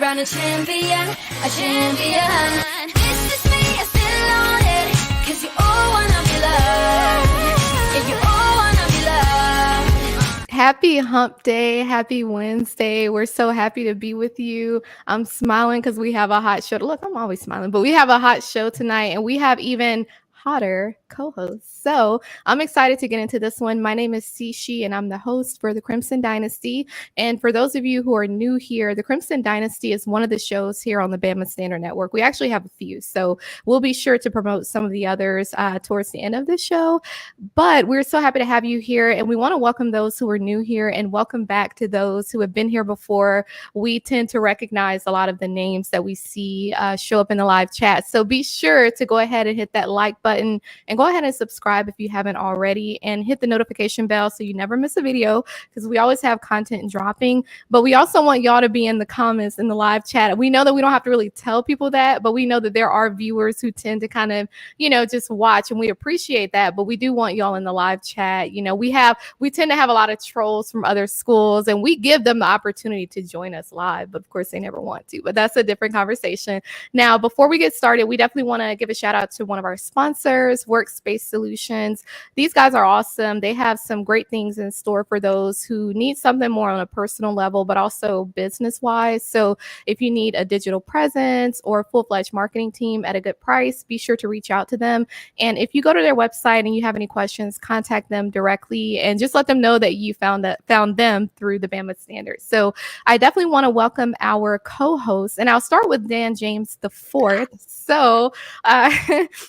crown a champion, a champion. This is me, I still on it, 'cause you all wanna be loved. Yeah, you all wanna be loved. Happy hump day. Happy Wednesday. We're so happy to be with you. I'm smiling because we have a hot show. Look, I'm always smiling, but we have a hot show tonight, and we have even hotter co-hosts. So I'm excited to get into this one. My name is Sishi, and I'm the host for the Crimson Dynasty. And for those of you who are new here, the Crimson Dynasty is one of the shows here on the Bama Standard Network. We actually have a few, so we'll be sure to promote some of the others towards the end of the show. But we're so happy to have you here, and we want to welcome those who are new here and welcome back to those who have been here before. We tend to recognize a lot of the names that we see show up in the live chat. So be sure to go ahead and hit that like button and go ahead and subscribe if you haven't already, and hit the notification bell so you never miss a video, because we always have content dropping. But we also want y'all to be in the comments in the live chat. We know that we don't have to really tell people that, but we know that there are viewers who tend to kind of, just watch, and we appreciate that. But we do want y'all in the live chat. We tend to have a lot of trolls from other schools, and we give them the opportunity to join us live, but of course they never want to. But that's a different conversation. Now, before we get started, we definitely want to give a shout out to one of our sponsors, Workspace Solutions. These guys are awesome. They have some great things in store for those who need something more on a personal level, but also business wise. So if you need a digital presence or a full-fledged marketing team at a good price, be sure to reach out to them. And if you go to their website and you have any questions, contact them directly and just let them know that you found them through the Bama Standard. So I definitely want to welcome our co-host, and I'll start with Dan James the Fourth. So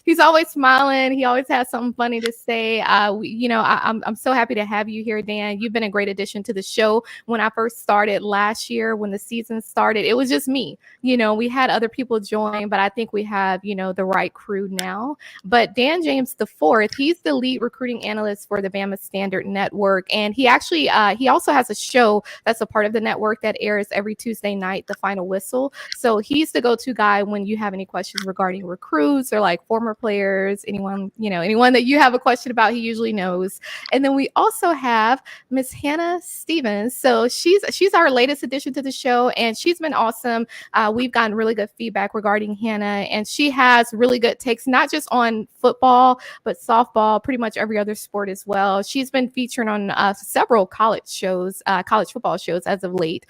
he's always smiling. He always has something funny to say. I'm so happy to have you here, Dan. You've been a great addition to the show. When I first started last year, when the season started, it was just me. We had other people join, but I think we have, the right crew now. But Dan James the Fourth, he's the lead recruiting analyst for the Bama Standard Network. And he actually, he also has a show that's a part of the network that airs every Tuesday night, The Final Whistle. So he's the go-to guy when you have any questions regarding recruits or like former players, anyone that you have a question about, he usually knows. And then we also have Miss Hannah Stevens. So she's our latest addition to the show, and she's been awesome. We've gotten really good feedback regarding Hannah, and she has really good takes, not just on football, but softball, pretty much every other sport as well. She's been featured on several college football shows as of late.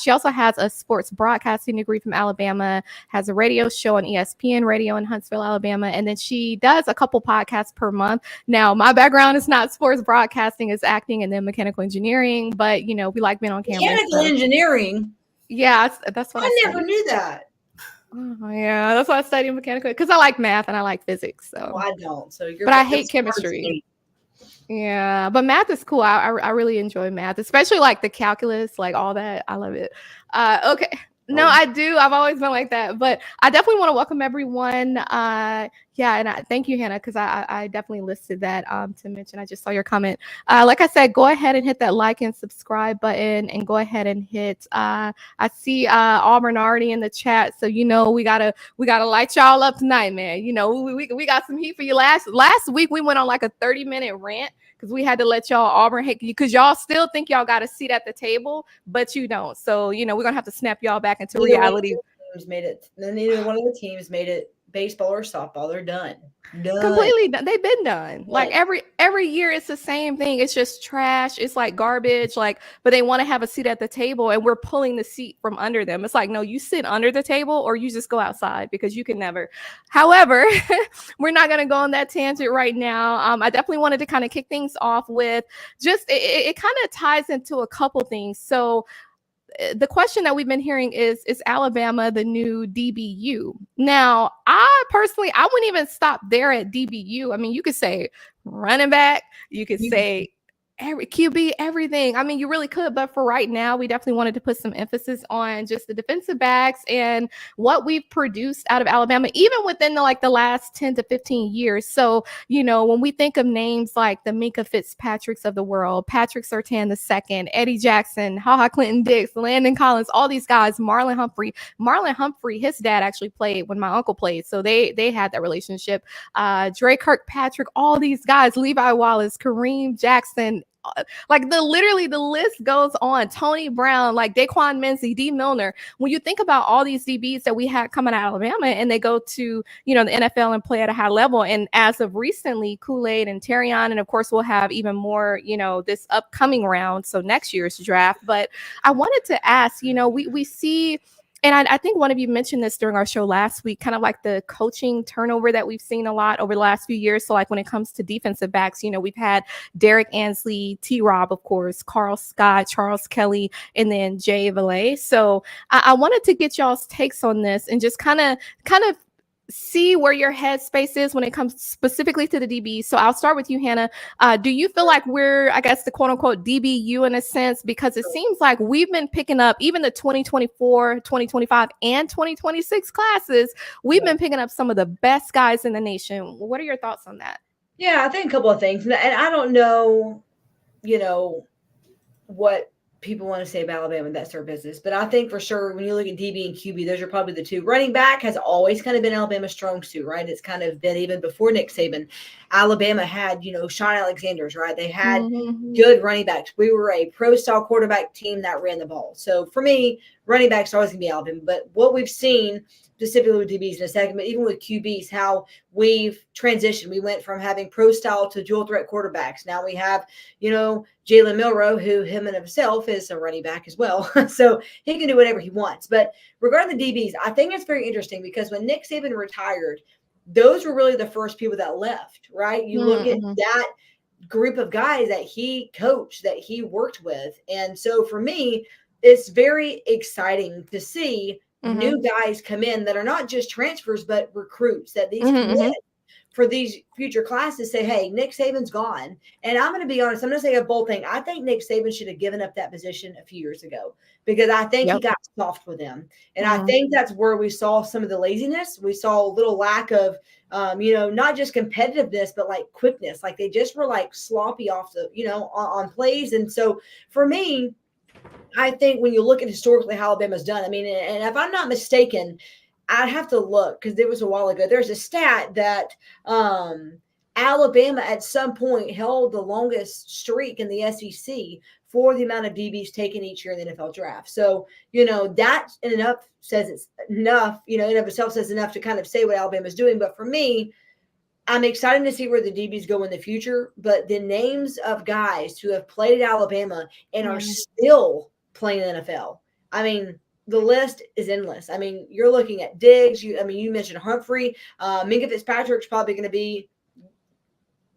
She also has a sports broadcasting degree from Alabama, has a radio show on ESPN Radio in Huntsville, Alabama, and then she does a couple podcasts per month. Now, my background is not sports broadcasting, it's acting and then mechanical engineering, but we like being on camera. Mechanical engineering? Yeah, that's what I never knew that. Oh, yeah, that's why I studied mechanical, because I like math and I like physics. So I don't. But I hate chemistry. Yeah, but math is cool. I really enjoy math, especially like the calculus, like all that. I love it. Okay. No, I do. I've always been like that, but I definitely want to welcome everyone. And I thank you, Hannah, because I definitely listed that to mention. I just saw your comment. Like I said, go ahead and hit that like and subscribe button, and go ahead and hit. I see Auburn already in the chat, so we gotta light y'all up tonight, man. We got some heat for you. Last week we went on like a 30-minute rant, because we had to let y'all Auburn hate, because y'all still think y'all got a seat at the table, but you don't. So, we're going to have to snap y'all back into reality. Neither one of the teams made it baseball or softball. They're done. Completely done. They've been done. Like every year it's the same thing. It's just trash. It's like garbage. But they want to have a seat at the table, and we're pulling the seat from under them. It's like, no, you sit under the table or you just go outside, because you can never. However, we're not going to go on that tangent right now. I definitely wanted to kind of kick things off with just it kind of ties into a couple things. So the question that we've been hearing is Alabama the new DBU? Now, I wouldn't even stop there at DBU. I mean, you could say running back, you could say every QB, everything. I mean, you really could, but for right now, we definitely wanted to put some emphasis on just the defensive backs and what we've produced out of Alabama, even within the last 10 to 15 years. So, when we think of names like the Minkah Fitzpatricks of the world, Patrick Surtain II, Eddie Jackson, Clinton Diggs, Landon Collins, all these guys, Marlon Humphrey, his dad actually played when my uncle played. So they had that relationship. Dre Kirkpatrick, all these guys, Levi Wallace, Kareem Jackson, like literally the list goes on. Tony Brown, like Daquan Mincy, D Milner. When you think about all these DBs that we had coming out of Alabama and they go to, the NFL and play at a high level. And as of recently, Kool-Aid and Terrion, and of course we'll have even more, this upcoming round. So next year's draft. But I wanted to ask, we see, and I think one of you mentioned this during our show last week, kind of like the coaching turnover that we've seen a lot over the last few years. So like when it comes to defensive backs, we've had Derek Ansley, T-Rob, of course, Carl Scott, Charles Kelly, and then Jay Valet. So I wanted to get y'all's takes on this and just kind of see where your headspace is when it comes specifically to the DB. So I'll start with you, Hannah. Do you feel like we're, I guess, the quote unquote DBU in a sense? Because it seems like we've been picking up even the 2024, 2025, and 2026 classes. We've been picking up some of the best guys in the nation. What are your thoughts on that? Yeah, I think a couple of things. And I don't know, what people want to say about Alabama, that's their business. But I think for sure, when you look at DB and QB, those are probably the two. Running back has always kind of been Alabama's strong suit, right? It's kind of been even before Nick Saban. Alabama had, Sean Alexander's, right? They had good running backs. We were a pro-style quarterback team that ran the ball. So for me, running backs are always going to be Alabama. But what we've seen, specifically with DBs in a second, but even with QBs, how we've transitioned. We went from having pro-style to dual-threat quarterbacks. Now we have, Jalen Milroe, who him and himself is a running back as well. So he can do whatever he wants. But regarding the DBs, I think it's very interesting because when Nick Saban retired, those were really the first people that left, right? You look at that group of guys that he coached, that he worked with. And so for me, it's very exciting to see new guys come in that are not just transfers, but recruits, that these commit for these future classes say, hey, Nick Saban's gone. And I'm going to be honest, I'm going to say a bold thing. I think Nick Saban should have given up that position a few years ago because I think he got soft with them. And I think that's where we saw some of the laziness. We saw a little lack of, not just competitiveness, but like quickness. Like they just were like sloppy off the, on plays. And so for me, I think when you look at historically how Alabama's done, and if I'm not mistaken, I'd have to look because it was a while ago. There's a stat that Alabama at some point held the longest streak in the SEC for the amount of DBs taken each year in the NFL draft. So, that in and of says it's enough, in and of itself says enough to kind of say what Alabama's doing. But for me, I'm excited to see where the DBs go in the future. But the names of guys who have played at Alabama and are still playing in the NFL, the list is endless. You're looking at Diggs. You mentioned Humphrey. Minkah Fitzpatrick's probably going to be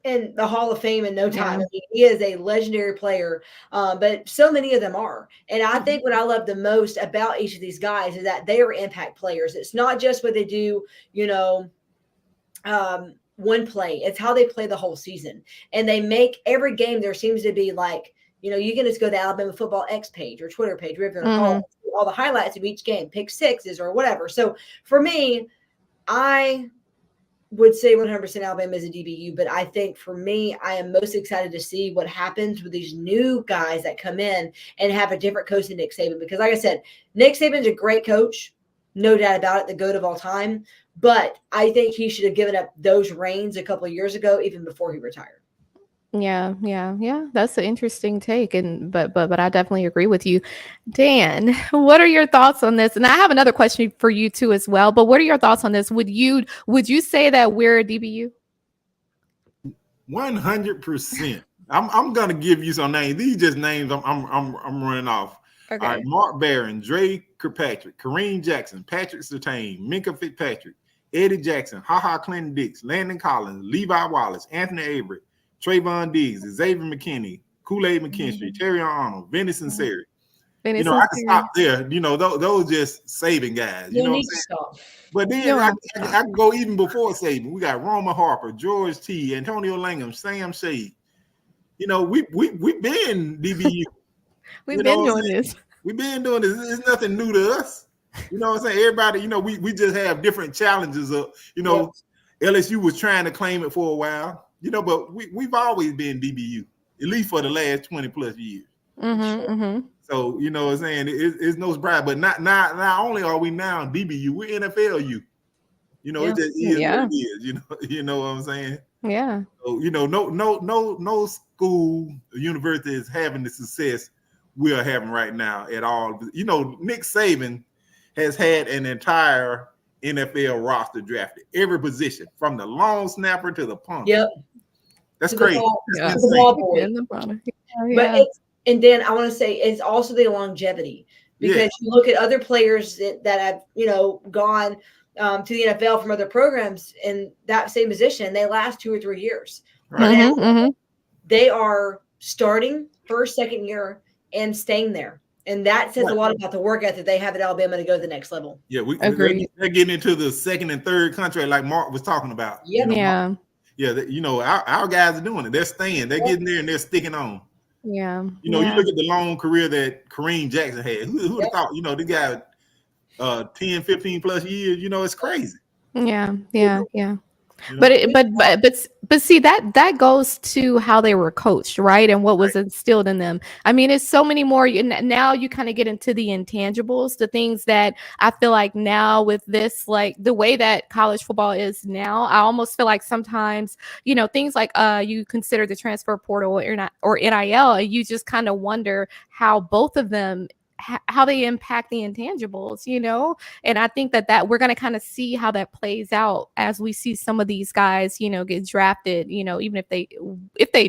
in the Hall of Fame in no time. He is a legendary player, but so many of them are. And I think what I love the most about each of these guys is that they are impact players. It's not just what they do, one play. It's how they play the whole season. And they make every game there seems to be like, you can just go to the Alabama Football X page or Twitter page, whatever you want to call it, all the highlights of each game, pick sixes or whatever. So for me, I would say 100% Alabama is a DBU, but I think for me, I am most excited to see what happens with these new guys that come in and have a different coach than Nick Saban. Because like I said, Nick Saban's a great coach, no doubt about it, the GOAT of all time. But I think he should have given up those reins a couple of years ago, even before he retired. Yeah. That's an interesting take, but I definitely agree with you, Dan. What are your thoughts on this? And I have another question for you too as well. But what are your thoughts on this? Would you say that we're a DBU? 100%. I'm gonna give you some names. These just names I'm running off. Okay. All right, Mark Barron, Dre Kirkpatrick, Kareem Jackson, Patrick Surtain, Minkah Fitzpatrick, Eddie Jackson, Clinton Dix, Landon Collins, Levi Wallace, Anthony Avery, Trevon Diggs, Xavier McKinney, Kool-Aid McKinstry, Terrion Arnold, Vinny Sinceri. I can stop there. Those just saving guys. You know what I'm saying? But then I can go even before saving. We got Roman Harper, George T, Antonio Langham, Sam Shade. We've been DBU. We've been doing this. We've been doing this. It's nothing new to us. You know what I'm saying? Everybody, we just have different challenges of, LSU was trying to claim it for a while. But we've always been DBU, at least for the last 20 plus years. So, what I'm saying? It's no surprise. But not only are we now DBU, we're NFLU. It just is what it is. You know what I'm saying? Yeah. So, no school, university is having the success we are having right now at all. Nick Saban has had an entire NFL roster drafted, every position from the long snapper to the punter. Yep. That's crazy. To the ball boy. Yeah. But and then I want to say it's also the longevity, because you look at other players that have, gone to the NFL from other programs in that same position, they last 2 or 3 years. Right. They are starting first, second year and staying there. And that says a lot about the work ethic they have at Alabama to go to the next level. Yeah, they're getting into the second and third contract like Mark was talking about. Yep. Our guys are doing it. They're staying. They're getting there and they're sticking on. Yeah. You look at the long career that Kareem Jackson had. Who would have thought, the guy 10, 15 plus years, it's crazy. Yeah. But see that goes to how they were coached, right? And what was instilled in them. I mean, it's so many more. Now you kind of get into the intangibles, the things that I feel like now with this, like the way that college football is now, I almost feel like sometimes, things like you consider the transfer portal or NIL, and you just kind of wonder how both of them how they impact the intangibles, and I think that we're going to kind of see how that plays out as we see some of these guys, get drafted, even if they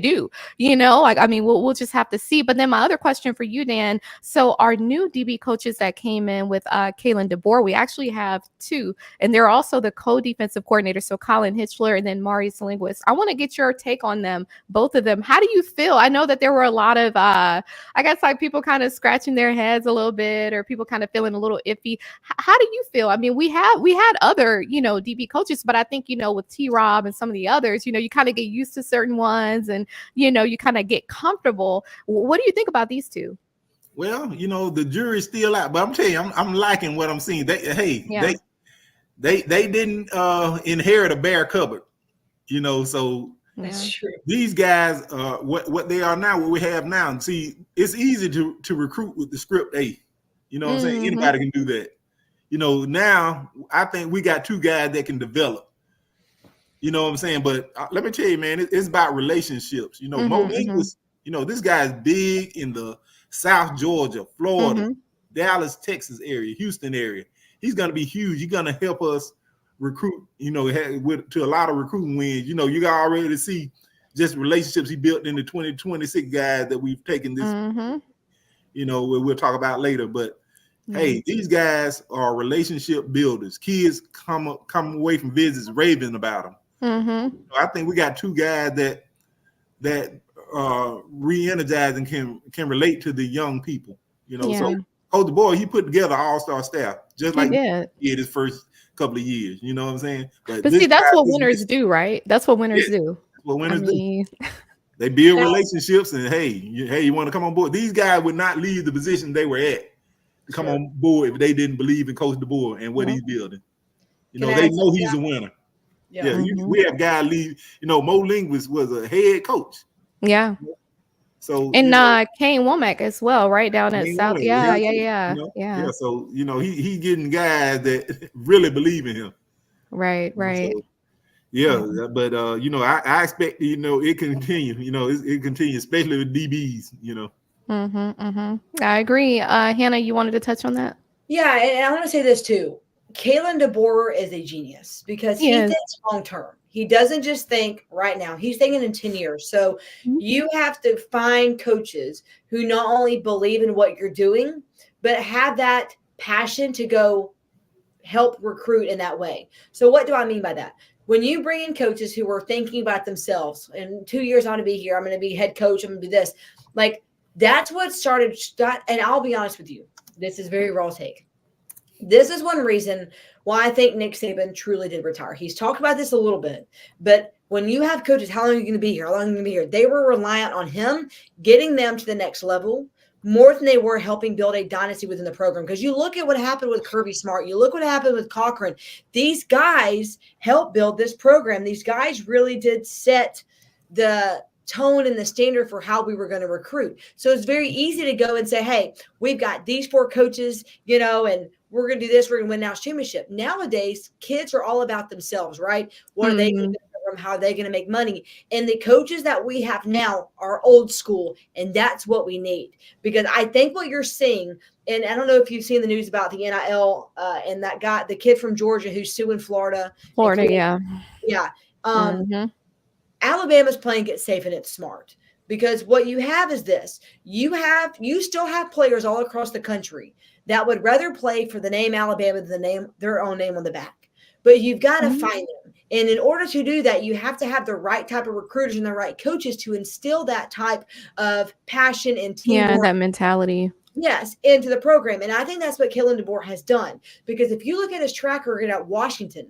do, we'll just have to see. But then my other question for you, Dan, so our new DB coaches that came in with Kalen DeBoer, we actually have 2, and they're also the co-defensive coordinator, so Colin Hitchler and then Maurice Linguist. I want to get your take on them, both of them. How do you feel? I know that there were a lot of I guess like people kind of scratching their heads a little bit, or people kind of feeling a little iffy. How do you feel? I mean, we had other, DB coaches, but I think, with T-Rob and some of the others, you kind of get used to certain ones and, you kind of get comfortable. What do you think about these 2? Well, the jury's still out, but I'm telling you, I'm liking what I'm seeing. They didn't inherit a bare cupboard, so that's true. These guys, what they are now, what we have now. See, it's easy to recruit with the script A. You know what I'm saying? Anybody can do that. Now I think we got 2 guys that can develop. You know what I'm saying? But let me tell you, man, it's about relationships. Mo Linguist, this guy's big in the South Georgia, Florida, Dallas, Texas area, Houston area. He's going to be huge. He's going to help us recruit, to a lot of recruiting wins. You got already see just relationships he built in the 2026 guys that we've taken this, we'll talk about later. But hey, these guys are relationship builders. Kids come away from visits raving about them. I think we got 2 guys that re-energize and can relate to the young people. So Coach DeBoer, he put together an all-star staff just like he did his first couple of years. You know what I'm saying? But see, that's what winners do, right? That's what winners do. That's what winners do. They build relationships, and hey, you want to come on board? These guys would not leave the position they were at to come on board if they didn't believe in Coach DeBoer and what he's building. They know he's a winner. We have guys leave. Mo Linguist was a head coach. Yeah. So and Kane Womack as well, right down at South. Yeah. So he getting guys that really believe in him. Right. So, but I expect it continue. It continues, especially with DBs. I agree. Hannah, you wanted to touch on that? Yeah, and I want to say this too. Kalen DeBoer is a genius because he thinks long term. He doesn't just think right now. He's thinking in 10 years. So you have to find coaches who not only believe in what you're doing, but have that passion to go help recruit in that way. So what do I mean by that? When you bring in coaches who are thinking about themselves, in 2 years, I'm going to be here. I'm going to be head coach. I'm going to do this. Like, that's what started. And I'll be honest with you. This is very raw take. This is one reason why I think Nick Saban truly did retire. He's talked about this a little bit, but when you have coaches, how long are you going to be here? How long are you going to be here? They were reliant on him getting them to the next level more than they were helping build a dynasty within the program. Because you look at what happened with Kirby Smart. You look what happened with Cochran. These guys helped build this program. These guys really did set the tone and the standard for how we were going to recruit. So it's very easy to go and say, hey, we've got these 4 coaches, and we're going to do this. We're going to win national championship. Nowadays, kids are all about themselves, right? What are they going to program. How are they going to make money? And the coaches that we have now are old school, and that's what we need. Because I think what you're seeing, and I don't know if you've seen the news about the NIL and that guy, the kid from Georgia who's suing Florida. Yeah. Yeah. Alabama's playing it safe and it's smart. Because what you have is this. You still have players all across the country that would rather play for the name Alabama than their own name on the back. But you've got to find them. And in order to do that, you have to have the right type of recruiters and the right coaches to instill that type of passion and teamwork. Yeah, that mentality. Yes, into the program. And I think that's what Kalen DeBoer has done. Because if you look at his track record at Washington,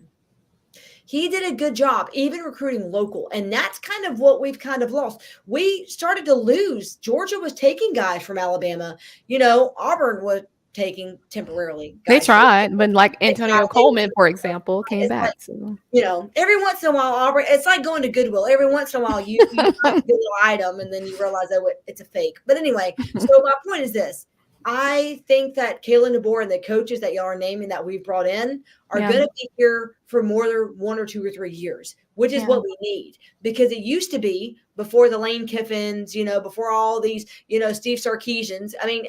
he did a good job, even recruiting local. And that's kind of what we've kind of lost. We started to lose. Georgia was taking guys from Alabama. Auburn was taking temporarily. They tried, but like Antonio Coleman, for example, came back. Every once in a while, Auburn, it's like going to Goodwill. Every once in a while, you find a good little item, and then you realize that it's a fake. But anyway, so my point is this. I think that Kalen DeBoer and the coaches that y'all are naming that we've brought in are going to be here for more than 1 or 2 or 3 years, which is what we need. Because it used to be before the Lane Kiffins, before all these, Steve Sarkisians. I mean,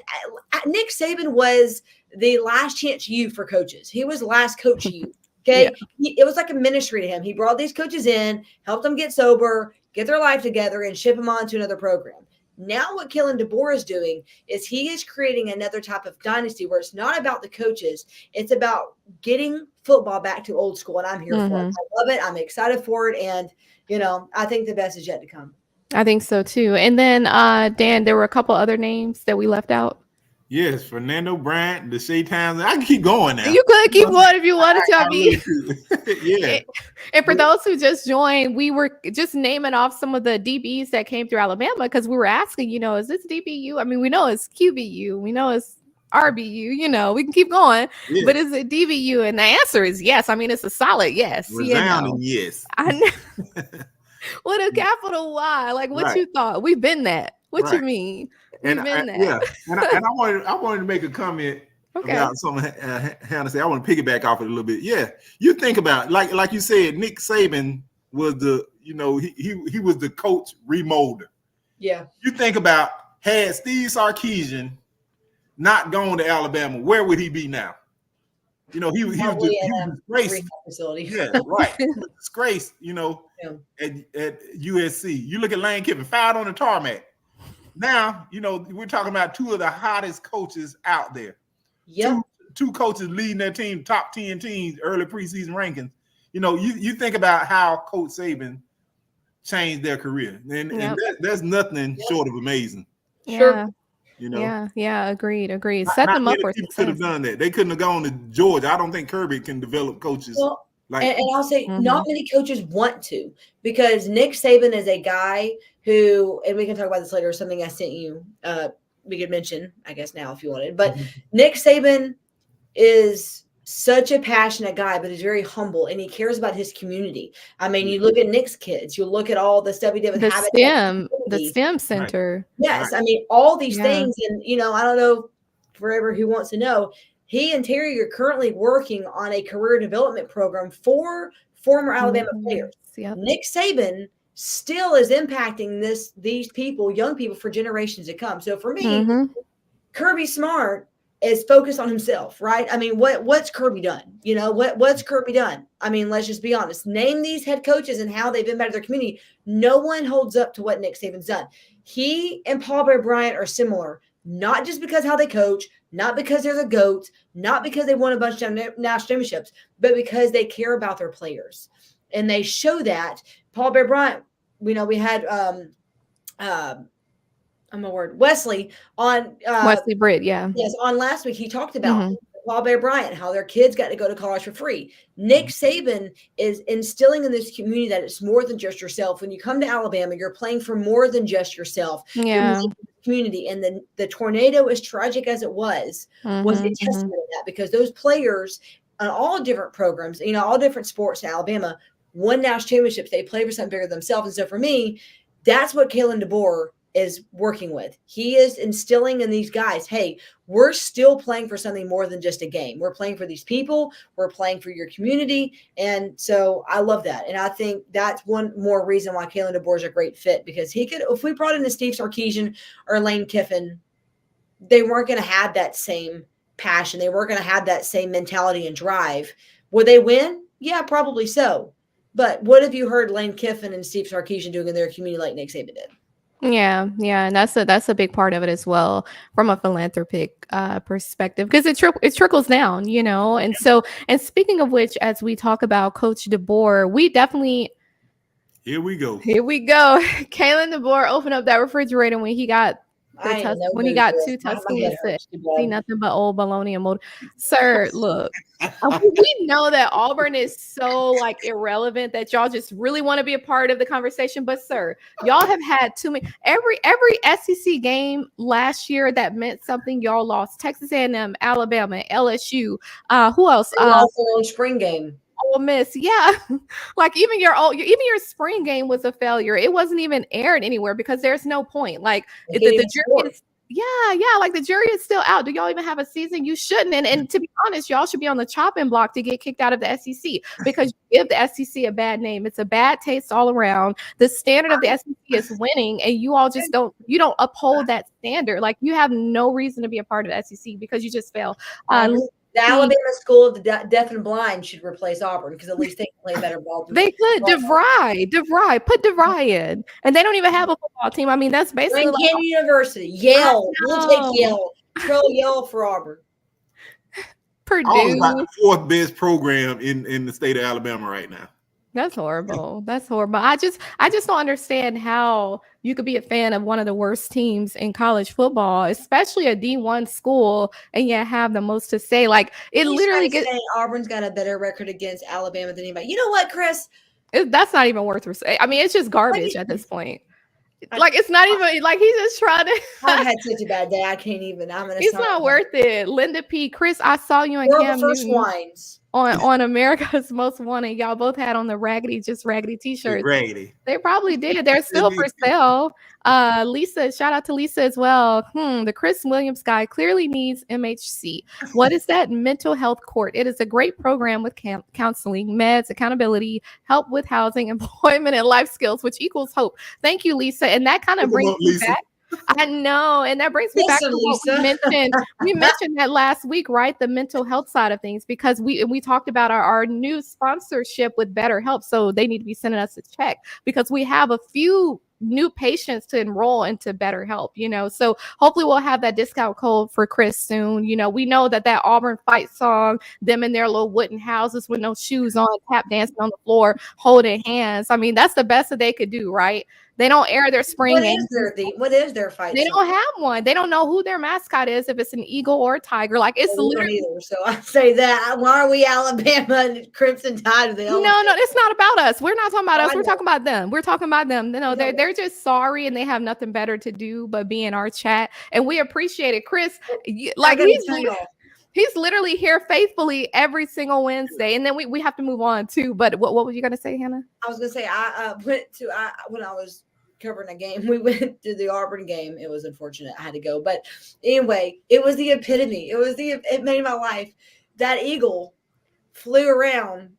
Nick Saban was the last chance you for coaches. He was last coach you. Okay. It was like a ministry to him. He brought these coaches in, helped them get sober, get their life together, and ship them on to another program. Now what Kalen DeBoer is doing is he is creating another type of dynasty where it's not about the coaches. It's about getting football back to old school, and I'm here for it. I love it. I'm excited for it, and, I think the best is yet to come. I think so, too. And then, Dan, there were a couple other names that we left out. Yes, Fernando Bryant, Deshae Townsend. I can keep going now. You could keep going if you wanted to. I mean, yeah. And for those who just joined, we were just naming off some of the DBs that came through Alabama because we were asking, is this DBU? I mean, we know it's QBU. We know it's RBU. We can keep going. Yeah. But is it DBU? And the answer is yes. I mean, it's a solid yes. Resounding yes. I know. With a capital Y. Like, what you thought? We've been that. What you mean? And I wanted to make a comment about something Hannah said. I want to piggyback off it a little bit. Yeah, you think about like you said, Nick Saban was the he was the coach remolder. Yeah, you think about had Steve Sarkisian not gone to Alabama, where would he be now? He was disgraced. Yeah, right. He was disgraced. At USC. You look at Lane Kiffin, fired on the tarmac. Now, we're talking about two of the hottest coaches out there. Yep. Two coaches leading their team, top 10 teams, early preseason rankings. You think about how Coach Saban changed their career. And there's nothing short of amazing. Yeah. Yeah, agreed. Set them up for success. Could have done that. They couldn't have gone to Georgia. I don't think Kirby can develop coaches. Well, and I'll say not many coaches want to, because Nick Saban is a guy who, and we can talk about this later, something I sent you, we could mention, I guess now if you wanted, but Nick Saban is such a passionate guy, but he's very humble and he cares about his community. I mean, you look at Nick's kids, you look at all the stuff he did with the STEM center. Right. Yes. I mean, all these things. And, I don't know, forever who wants to know, he and Terry are currently working on a career development program for former Alabama players. Yep. Nick Saban still is impacting these people, young people, for generations to come. So for me, Kirby Smart is focused on himself, right? I mean, what's Kirby done? What's Kirby done? I mean, let's just be honest. Name these head coaches and how they've impacted their community. No one holds up to what Nick Saban's done. He and Paul Bear Bryant are similar, not just because how they coach, not because they're the GOATs, not because they won a bunch of national championships, but because they care about their players. And they show that. Paul Bear Bryant, we had Wesley on Wesley Britt, yeah. Yes, on last week he talked about Paul Bear Bryant, how their kids got to go to college for free. Nick Saban is instilling in this community that it's more than just yourself. When you come to Alabama, you're playing for more than just yourself. Yeah. Community, and the tornado, as tragic as it was a testament to that, because those players on all different programs, all different sports in Alabama, won national championships. They play for something bigger than themselves. And so for me, that's what Kalen DeBoer is working with. He is instilling in these guys, hey, we're still playing for something more than just a game. We're playing for these people. We're playing for your community. And so I love that. And I think that's one more reason why Kalen DeBoer is a great fit, because he could, if we brought in a Steve Sarkisian or Lane Kiffin, they weren't going to have that same passion. They weren't going to have that same mentality and drive. Would they win? Yeah, probably so. But what have you heard Lane Kiffin and Steve Sarkisian doing in their community like Nick Saban did? Yeah, and that's a big part of it as well from a philanthropic perspective, because it trickles down, and so, and speaking of which, as we talk about Coach DeBoer, we definitely here we go. Kalen DeBoer opened up that refrigerator when he got when he got 2 Tuscaloosa, see nothing but old bologna and mold. Sir, look, we know that Auburn is so like irrelevant that y'all just really want to be a part of the conversation. But sir, y'all have had too many. Every SEC game last year that meant something, y'all lost. Texas A&M, Alabama, LSU. Who else? Also spring game. Ole Miss, yeah. Like even your spring game was a failure. It wasn't even aired anywhere because there's no point. Like the jury is, like the jury is still out. Do y'all even have a season? You shouldn't. And to be honest, y'all should be on the chopping block to get kicked out of the SEC, because you give the SEC a bad name. It's a bad taste all around. The standard of the SEC is winning, and you all just don't uphold that standard. Like you have no reason to be a part of the SEC because you just fail. The Alabama School of the Deaf and Blind should replace Auburn, because at least they can play better ball. They could. DeVry. Put DeVry in. And they don't even have a football team. I mean, that's basically Lincoln University. Yale. We'll take Yale. Throw Yale for Auburn. Purdue. Auburn's like the 4th best program in the state of Alabama right now. That's horrible. I just don't understand how you could be a fan of one of the worst teams in college football, especially a D1 school, and yet have the most to say. Like it literally gets Auburn's got a better record against Alabama than anybody. You know what, Chris? That's not even worth it. I mean, it's just garbage at this point. Like it's not even like he's just trying to. I've had such a bad day. I can't even. It's not worth it. Linda P. Chris, I saw you and Cam Newton on America's Most Wanted. Y'all both had on the raggedy t-shirts. Raggedy. They probably did. They're still for sale. Lisa, shout out to Lisa as well. The Chris Williams guy clearly needs MHC. What is that? Mental health court. It is a great program with counseling, meds, accountability, help with housing, employment, and life skills, which equals hope. Thank you, Lisa. And that kind of brings me back. I know, and that brings me back to what we mentioned. We mentioned that last week, right? The mental health side of things, because we talked about our new sponsorship with BetterHelp, so they need to be sending us a check because we have a few new patients to enroll into BetterHelp, so hopefully we'll have that discount code for Chris soon. We know that Auburn fight song, them in their little wooden houses with no shoes on, tap dancing on the floor, holding hands. I mean, that's the best that they could do, right? They don't air their spring games. What is their fight? They don't have one. They don't know who their mascot is, if it's an eagle or a tiger. Like it's literally. So I say that. Why are we Alabama and Crimson Tide? No, it's not about us. We're not talking about us. We're talking about them. We're talking about them. They're just sorry and they have nothing better to do but be in our chat, and we appreciate it, Chris. Like he's literally here faithfully every single Wednesday, and then we have to move on too. But what were you gonna say, Hannah? I was gonna say when I was covering a game, we went to the Auburn game. It was unfortunate I had to go, but anyway, it was the epitome. It made my life. That eagle flew around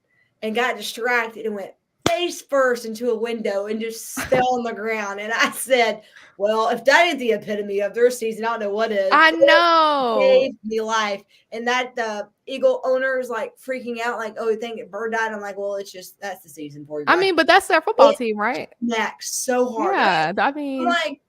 and got distracted and went face first into a window and just fell on the ground. And I said, well, if that is the epitome of their season, I don't know what is. I know. It saved me life. And that the Eagle owner is like freaking out, like, oh, you think a bird died? I'm like, well, that's the season for you guys. I mean, but that's their football team, right? Max so hard. Yeah, I mean, like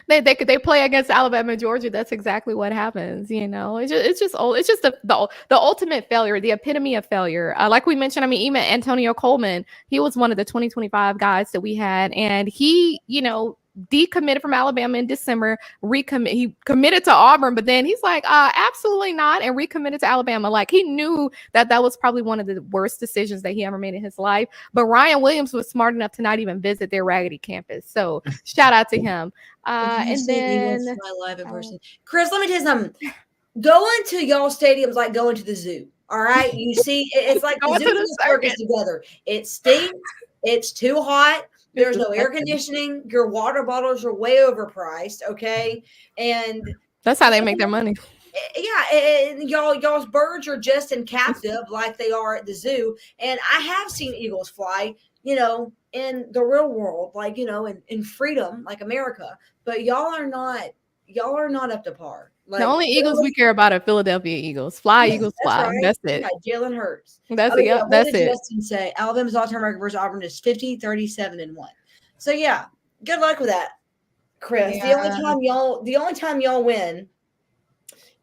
they play against Alabama and Georgia. That's exactly what happens. It's just the ultimate failure, the epitome of failure. Like we mentioned, I mean, even Antonio Coleman, he was one of the 2025 guys that we had, and he, decommitted from Alabama in December, he committed to Auburn, but then he's like, absolutely not, and recommitted to Alabama. Like he knew that was probably one of the worst decisions that he ever made in his life. But Ryan Williams was smart enough to not even visit their raggedy campus. So shout out to him. And then my live in person. Chris, let me tell you something. Going to y'all stadiums like going to the zoo. All right, you see, it's like the zoo and the circus together. It stinks. It's too hot. There's no air conditioning. Your water bottles are way overpriced. Okay. And that's how they make their money. Yeah, and y'all's birds are just in captive like they are at the zoo. And I have seen eagles fly, in the real world, like in freedom, like America. But y'all are not up to par. Like, the only Eagles we care about are Philadelphia Eagles. Fly, Eagles, fly. Right. That's it. Yeah, Jalen Hurts. That's it. Yep, that's it. Justin say Alabama's all-time record versus Auburn is 50, 37, and 1. So yeah, good luck with that, Chris. Yeah. The only time y'all win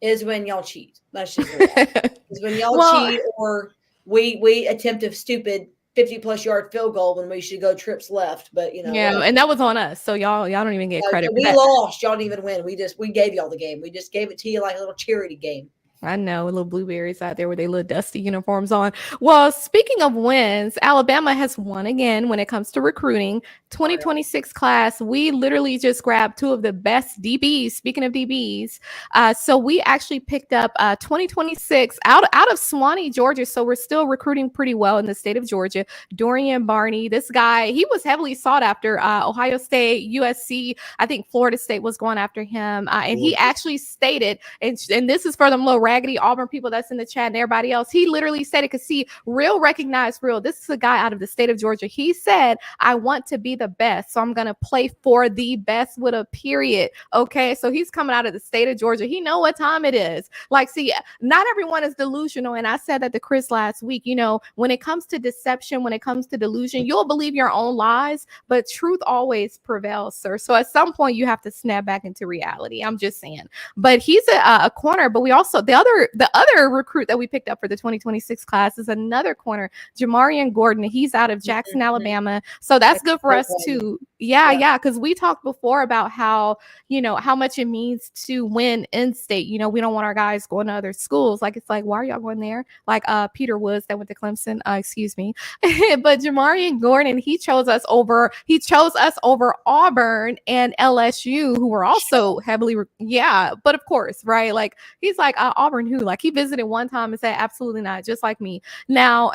is when y'all cheat. That's just is when y'all cheat, or we attempt a stupid 50+ yard field goal when we should go trips left. But yeah, and that was on us. So y'all don't even get credit. We lost. Y'all didn't even win. We gave y'all the game. We just gave it to you like a little charity game. I know, little blueberries out there with their little dusty uniforms on. Well, speaking of wins, Alabama has won again when it comes to recruiting. 2026 class, we literally just grabbed 2 of the best DBs. Speaking of DBs, so we actually picked up 2026 out of Swanee, Georgia. So we're still recruiting pretty well in the state of Georgia. Dorian Barney, this guy, he was heavily sought after. Ohio State, USC, I think Florida State was going after him. And he actually stated, and this is for them little raggedy Auburn people that's in the chat and everybody else, he literally said it, because see, real recognize real. This is a guy out of the state of Georgia. He said, I want to be the best, so I'm going to play for the best with a period. Okay, so he's coming out of the state of Georgia. He know what time it is. Like, see, not everyone is delusional, and I said that to Chris last week. When it comes to deception, when it comes to delusion, you'll believe your own lies, but truth always prevails, sir. So at some point you have to snap back into reality. I'm just saying. But he's a corner, but we also the other recruit that we picked up for the 2026 class is another corner, Jamarrion Gordon. He's out of Jackson, Alabama. So that's good for us too. Yeah, because we talked before about how much it means to win in state. We don't want our guys going to other schools. Like, it's like, why are y'all going there? Like Peter Woods that went to Clemson, excuse me. But Jamarrion Gordon, he chose us over Auburn and LSU, who were also heavily but of course, right? Like, he's like, Auburn who? Like, he visited one time and said, absolutely not, just like me. Now,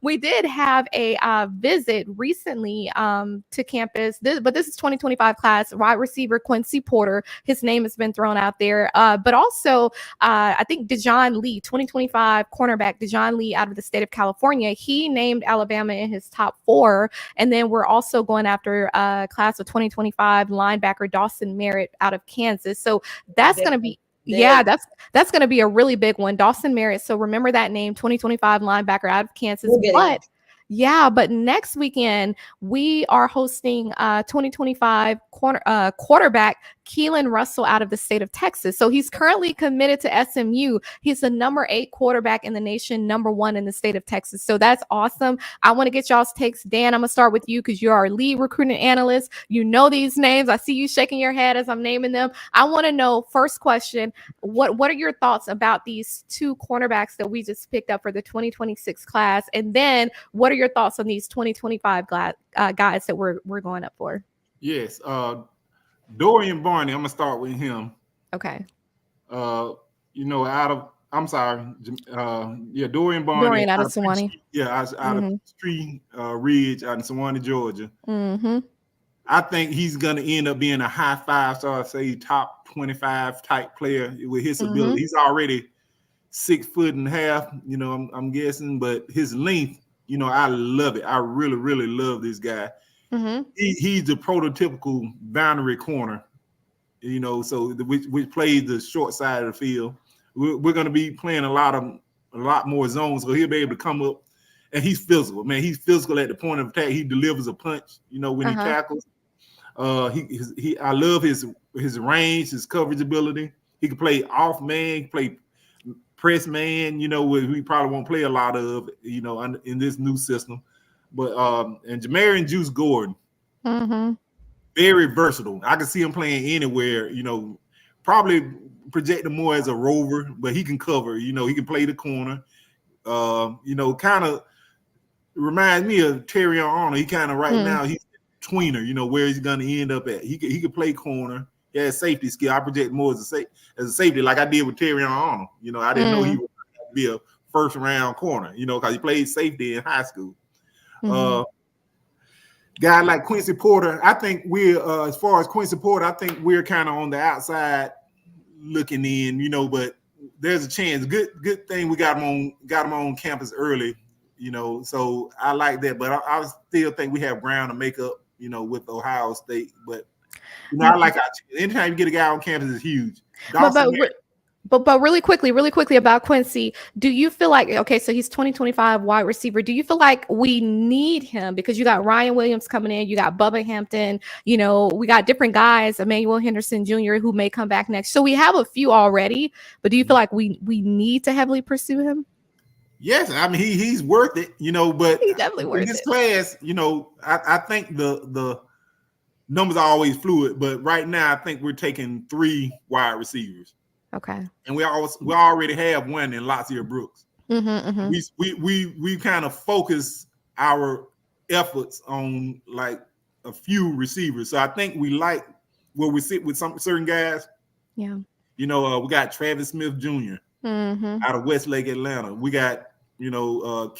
we did have a visit recently to campus, but this is 2025 class, wide receiver Quincy Porter. His name has been thrown out there. But also, I think Dejon Lee, 2025 cornerback Dejon Lee out of the state of California. He named Alabama in his top 4. And then we're also going after class of 2025 linebacker Dawson Merritt out of Kansas. So that's going to be that's going to be a really big one. Dawson Merritt. So remember that name, 2025 linebacker out of Kansas. But next weekend we are hosting 2025 quarterback Keelan Russell out of the state of Texas. So he's currently committed to SMU. He's the number 8 quarterback in the nation, number 1 in the state of Texas. So that's awesome. I want to get y'all's takes. Dan, I'm going to start with you because you're our lead recruiting analyst. You know these names. I see you shaking your head as I'm naming them. I want to know, first question, what are your thoughts about these 2 cornerbacks that we just picked up for the 2026 class? And then what are your thoughts on these 2025 guys that we're going up for? Yes. Dorian Barney, I'm gonna start with him. Okay. Dorian Barney. Dorian out of Swanee. Out of Tree Ridge out in Swanee, Georgia. Mm-hmm. I think he's gonna end up being a high 5-star, say top 25 type player with his ability. He's already 6'1.5", I'm guessing, but his length, I love it. I really, really love this guy. He's the prototypical boundary corner, which plays the short side of the field. We're going to be playing a lot more zones, so he'll be able to come up, and he's physical, man. He's physical at the point of attack. He delivers a punch, when he tackles. I love his range, his coverage ability. He can play off man, he can play press man, we probably won't play a lot of, in this new system. But and Jamarrion Juice Gordon, very versatile. I can see him playing anywhere. Probably project him more as a rover, but he can cover. He can play the corner. Kind of reminds me of Trevon Arnold. He kind of now he's a tweener. Where he's going to end up at. He could play corner. He has safety skill. I project more as a safety, like I did with Trevon Arnold. I didn't know he would be a first round corner. Because he played safety in high school. guy like Quincy Porter, I think we're as far as Quincy Porter, I think we're kind of on the outside looking in, you know, but there's a chance. Good thing we got him on campus early, you know. So I like that, but I still think we have ground to make up, you know, with Ohio State. But you know, I like anytime you get a guy on campus is huge. But really quickly about Quincy, do you feel like, okay, so he's 2025 wide receiver. Do you feel like we need him because you got Ryan Williams coming in, you got Bubba Hampton, you know, we got different guys, Emmanuel Henderson Jr., who may come back next. So we have a few already, but do you feel like we need to heavily pursue him? Yes, I mean he's worth it, you know, but he's definitely worth it. In this class, you know, I think the numbers are always fluid, but right now I think we're taking 3 wide receivers. Okay. And we already have one in Latia Brooks. We kind of focus our efforts on like a few receivers. So I think we like where we sit with some certain guys. Yeah. You know, we got Travis Smith Jr. Out of Westlake, Atlanta. We got, you know,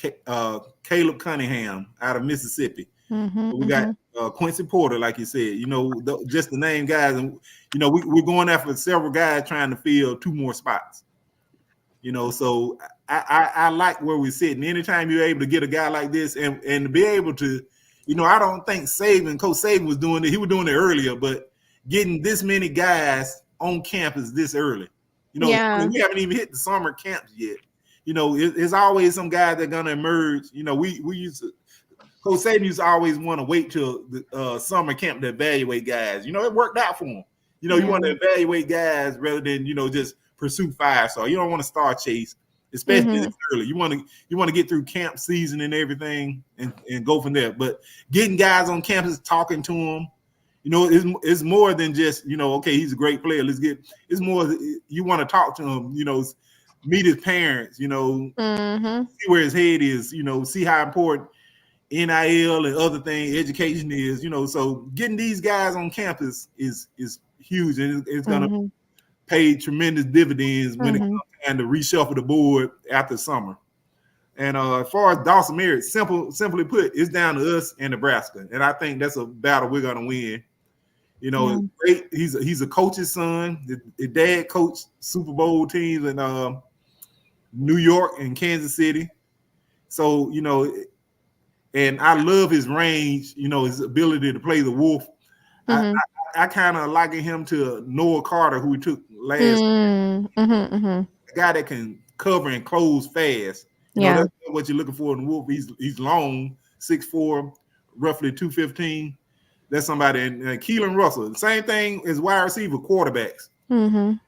Caleb Cunningham out of Mississippi. We got Quincy Porter, like you said, you know, just the name guys. And, you know, we're going after several guys trying to fill 2 more spots. You know, so I like where we're sitting. Anytime you're able to get a guy like this and to be able to, you know, I don't think Coach Saban was doing it. He was doing it earlier, but getting this many guys on campus this early, you know, we haven't even hit the summer camps yet. You know, it's always some guys that are going to emerge. You know, we used to, Coach Saban used to always want to wait till the summer camp to evaluate guys. You know, it worked out for him. You know, you want to evaluate guys rather than, you know, just pursue 5-star. You don't want to star chase, especially this early. You want to get through camp season and everything and go from there. But getting guys on campus, talking to them, you know, it's more than just, you know, okay, he's a great player. It's more you want to talk to him, you know, meet his parents, you know, see where his head is, you know, see how important NIL and other things, education is, you know. So getting these guys on campus is huge, and it's going to pay tremendous dividends when it comes time to reshuffle the board after summer. And as far as Dawson Merritt, simply put, it's down to us and Nebraska, and I think that's a battle we're going to win. You know, he's a coach's son. His dad coached Super Bowl teams in New York and Kansas City. So, you know, and I love his range, you know, his ability to play the wolf. I kind of liken him to Noah Carter, who we took last year. A guy that can cover and close fast. You know, that's what you're looking for in the wolf. He's long, 6'4", roughly 215. That's somebody. And Keelan Russell, the same thing as wide receiver quarterbacks. So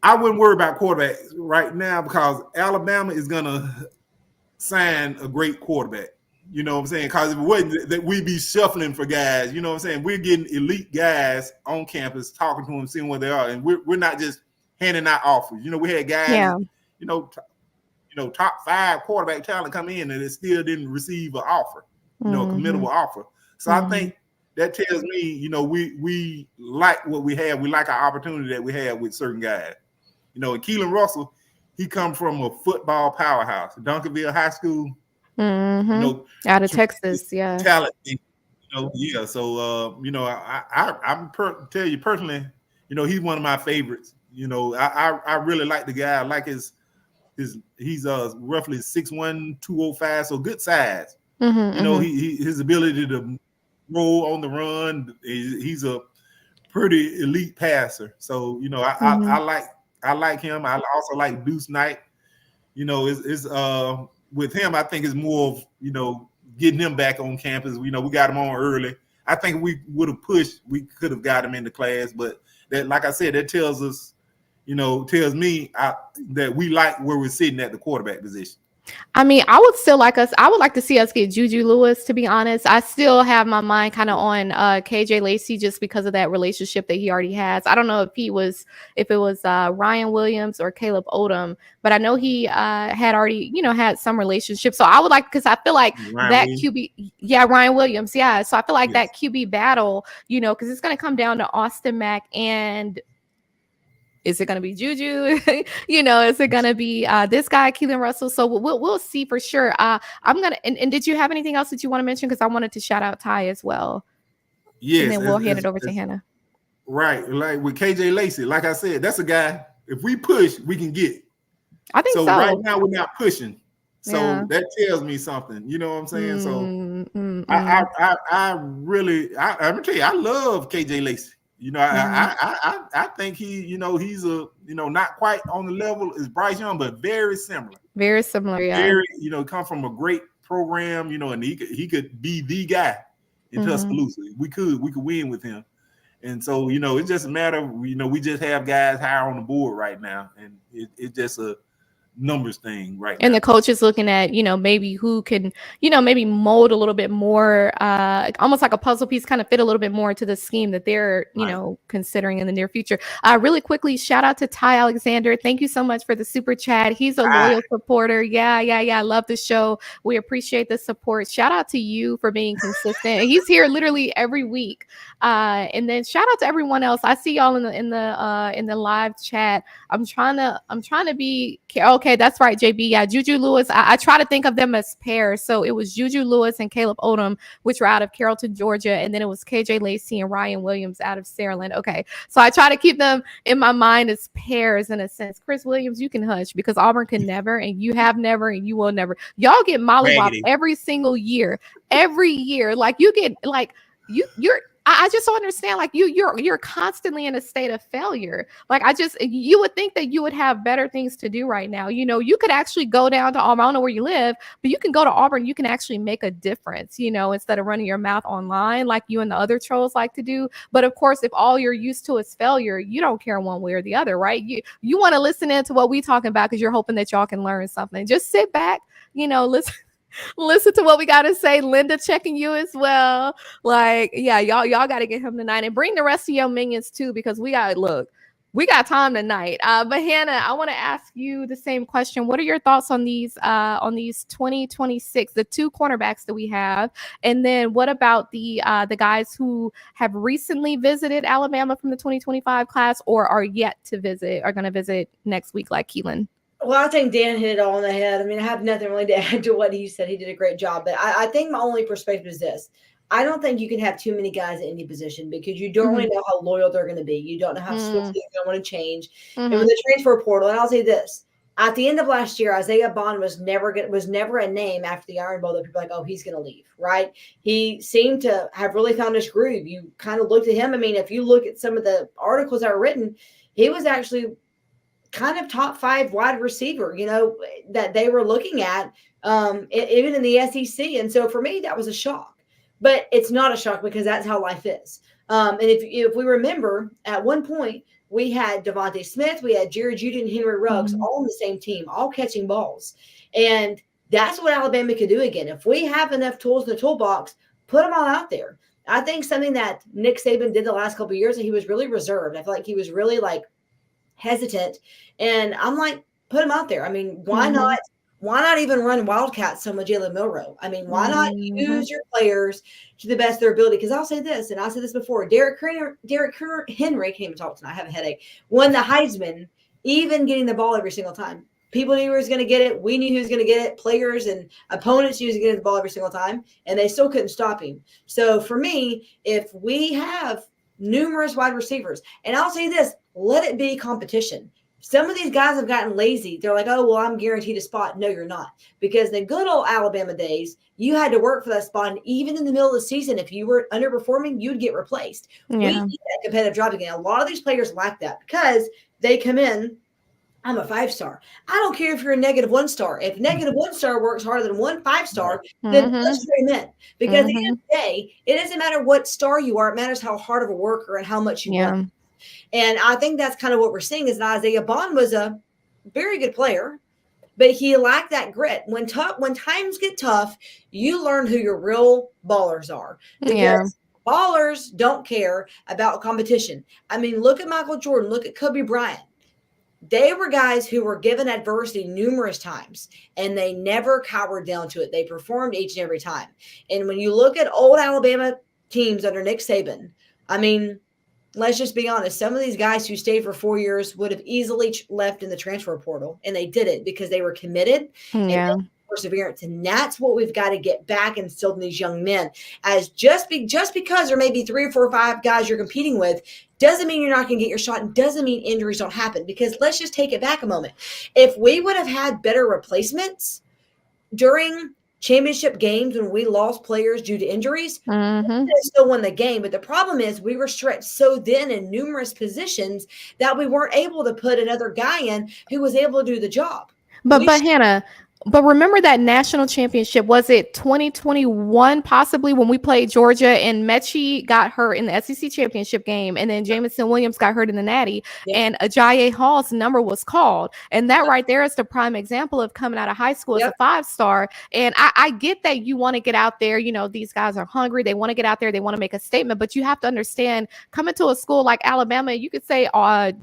I wouldn't worry about quarterbacks right now because Alabama is going to sign a great quarterback. You know what I'm saying? Because if it wasn't, that we'd be shuffling for guys. You know what I'm saying? We're getting elite guys on campus, talking to them, seeing where they are. And we're not just handing out offers. You know, we had guys, you know, top 5 quarterback talent come in and it still didn't receive an offer, you know, a committable offer. So I think that tells me, you know, we like what we have. We like our opportunity that we have with certain guys. You know, and Keelan Russell, he comes from a football powerhouse, Duncanville High School. You know, out of Texas, talent. You know, So you know, I'm tell you personally, you know, he's one of my favorites. You know, I really like the guy. I like he's roughly 6'1", 205, so good size. You know, his ability to roll on the run. He's a pretty elite passer. So you know, I like him. I also like Deuce Knight. You know, it's with him, I think it's more of, you know, getting him back on campus. You know, we got him on early. I think we would have pushed. We could have got him into class, but that, like I said, that tells us, you know, tells me that we like where we're sitting at the quarterback position. I mean, I would like to see us get Juju Lewis, to be honest. I still have my mind kind of on KJ Lacey just because of that relationship that he already has. I don't know if it was Ryan Williams or Caleb Odom, but I know he had already, you know, had some relationship. So I would like, because I feel like Ryan Williams. Yeah. So I feel like that QB battle, you know, because it's going to come down to Austin Mack and Is it going to be Juju? Is it going to be this guy, Keelan Russell? So we'll see for sure. I'm gonna. And did you have anything else that you want to mention? Because I wanted to shout out Ty as well. Yes, and then we'll hand it over to Hannah. Right, like with KJ Lacey, like I said, that's a guy. If we push, we can get. I think so. Right now, we're not pushing. So that tells me something. You know what I'm saying? I really, I'm gonna tell you, I love KJ Lacey. I think he's not quite on the level as Bryce Young, but very similar. Very similar, yeah. Very, come from a great program, and he could be the guy in Tuscaloosa. We could win with him. And so, it's just a matter of, we just have guys higher on the board right now, and it's just a numbers thing right and now. The coach is looking at maybe who can maybe mold a little bit more, almost like a puzzle piece, kind of fit a little bit more to the scheme that they're considering in the near future. Really quickly, shout out to Ty Alexander. Thank you so much for the super chat. He's a loyal supporter. Yeah, I love the show. We appreciate the support. Shout out to you for being consistent. He's here literally every week. And then shout out to everyone else. I see y'all in the live chat. I'm trying to be okay. That's right, JB. Yeah, Juju Lewis. I try to think of them as pairs. So it was Juju Lewis and Caleb Odom, which were out of Carrollton, Georgia, and then it was KJ Lacey and Ryan Williams out of Saraland. Okay, so I try to keep them in my mind as pairs in a sense. Chris Williams, you can hush because Auburn can never, and you have never, and you will never. Y'all get mollywopped every single year. Every year, like you get like you're. I just don't understand. Like you're constantly in a state of failure. Like you would think that you would have better things to do right now. You could actually go down to Auburn. I don't know where you live, but you can go to Auburn. You can actually make a difference, instead of running your mouth online like you and the other trolls like to do. But of course, if all you're used to is failure, you don't care one way or the other, right? You want to listen into what we talking about because you're hoping that y'all can learn something. Just sit back, listen to what we got to say. Linda checking you as well. Like, yeah, y'all got to get him tonight and bring the rest of your minions too, because we got time tonight. But Hannah, I want to ask you the same question. What are your thoughts on these 2026, the two cornerbacks that we have? And then what about the guys who have recently visited Alabama from the 2025 class or are yet to visit, are going to visit next week, like Keelan? Well, I think Dan hit it all on the head. I mean, I have nothing really to add to what he said. He did a great job. But I think my only perspective is this. I don't think you can have too many guys at any position because you don't really know how loyal they're going to be. You don't know how swiftly they're going to want to change. And with the transfer portal, and I'll say this. At the end of last year, Isaiah Bond was never a name after the Iron Bowl that people were like, oh, he's going to leave, right? He seemed to have really found his groove. You kind of looked at him. I mean, if you look at some of the articles that were written, he was actually – kind of top 5 wide receiver, that they were looking at, even in the SEC. And so for me, that was a shock. But it's not a shock because that's how life is. And if we remember, at one point, we had Devontae Smith, we had Jerry Jeudy and Henry Ruggs all on the same team, all catching balls. And that's what Alabama could do again. If we have enough tools in the toolbox, put them all out there. I think something that Nick Saban did the last couple of years, he was really reserved. I feel like he was really hesitant, and I'm like, put him out there. I mean, why not even run Wildcats some with Jalen Milroe? I mean, why not use your players to the best of their ability? Because I'll say this, and I said this before, Derrick Henry came to talk tonight. I have a headache. Won the Heisman, even getting the ball every single time. People knew who was going to get it. We knew who was going to get it. Players and opponents used to get the ball every single time, and they still couldn't stop him. So for me, if we have numerous wide receivers, and I'll say this, let it be competition. Some of these guys have gotten lazy. They're like, oh, well, I'm guaranteed a spot. No, you're not. Because the good old Alabama days, you had to work for that spot. And even in the middle of the season, if you were underperforming, you'd get replaced. Yeah. We need that competitive drive again. A lot of these players lack that because they come in, I'm a 5-star. I don't care if you're a -1 star. If -1 star works harder than 1 5-star, then let's bring him in. Because at the end of the day, it doesn't matter what star you are. It matters how hard of a worker and how much you work. And I think that's kind of what we're seeing is that Isaiah Bond was a very good player, but he lacked that grit. When times get tough, you learn who your real ballers are. Because ballers don't care about competition. I mean, look at Michael Jordan. Look at Kobe Bryant. They were guys who were given adversity numerous times, and they never cowered down to it. They performed each and every time. And when you look at old Alabama teams under Nick Saban, I mean, let's just be honest. Some of these guys who stayed for 4 years would have easily left in the transfer portal, and they didn't because they were committed and perseverance. And that's what we've got to get back instilled in these young men. As just because there may be 3 or 4 or 5 guys you're competing with doesn't mean you're not going to get your shot, and doesn't mean injuries don't happen. Because let's just take it back a moment. If we would have had better replacements during championship games when we lost players due to injuries, we still won the game. But the problem is we were stretched so thin in numerous positions that we weren't able to put another guy in who was able to do the job. But Hannah, but remember that national championship, was it 2021 possibly, when we played Georgia and Mechie got hurt in the SEC championship game, and then Jamison Williams got hurt in the Natty, and Ajayi Hall's number was called. And that right there is the prime example of coming out of high school as a 5-star. And I get that you want to get out there. You know, these guys are hungry. They want to get out there. They want to make a statement. But you have to understand, coming to a school like Alabama, you could say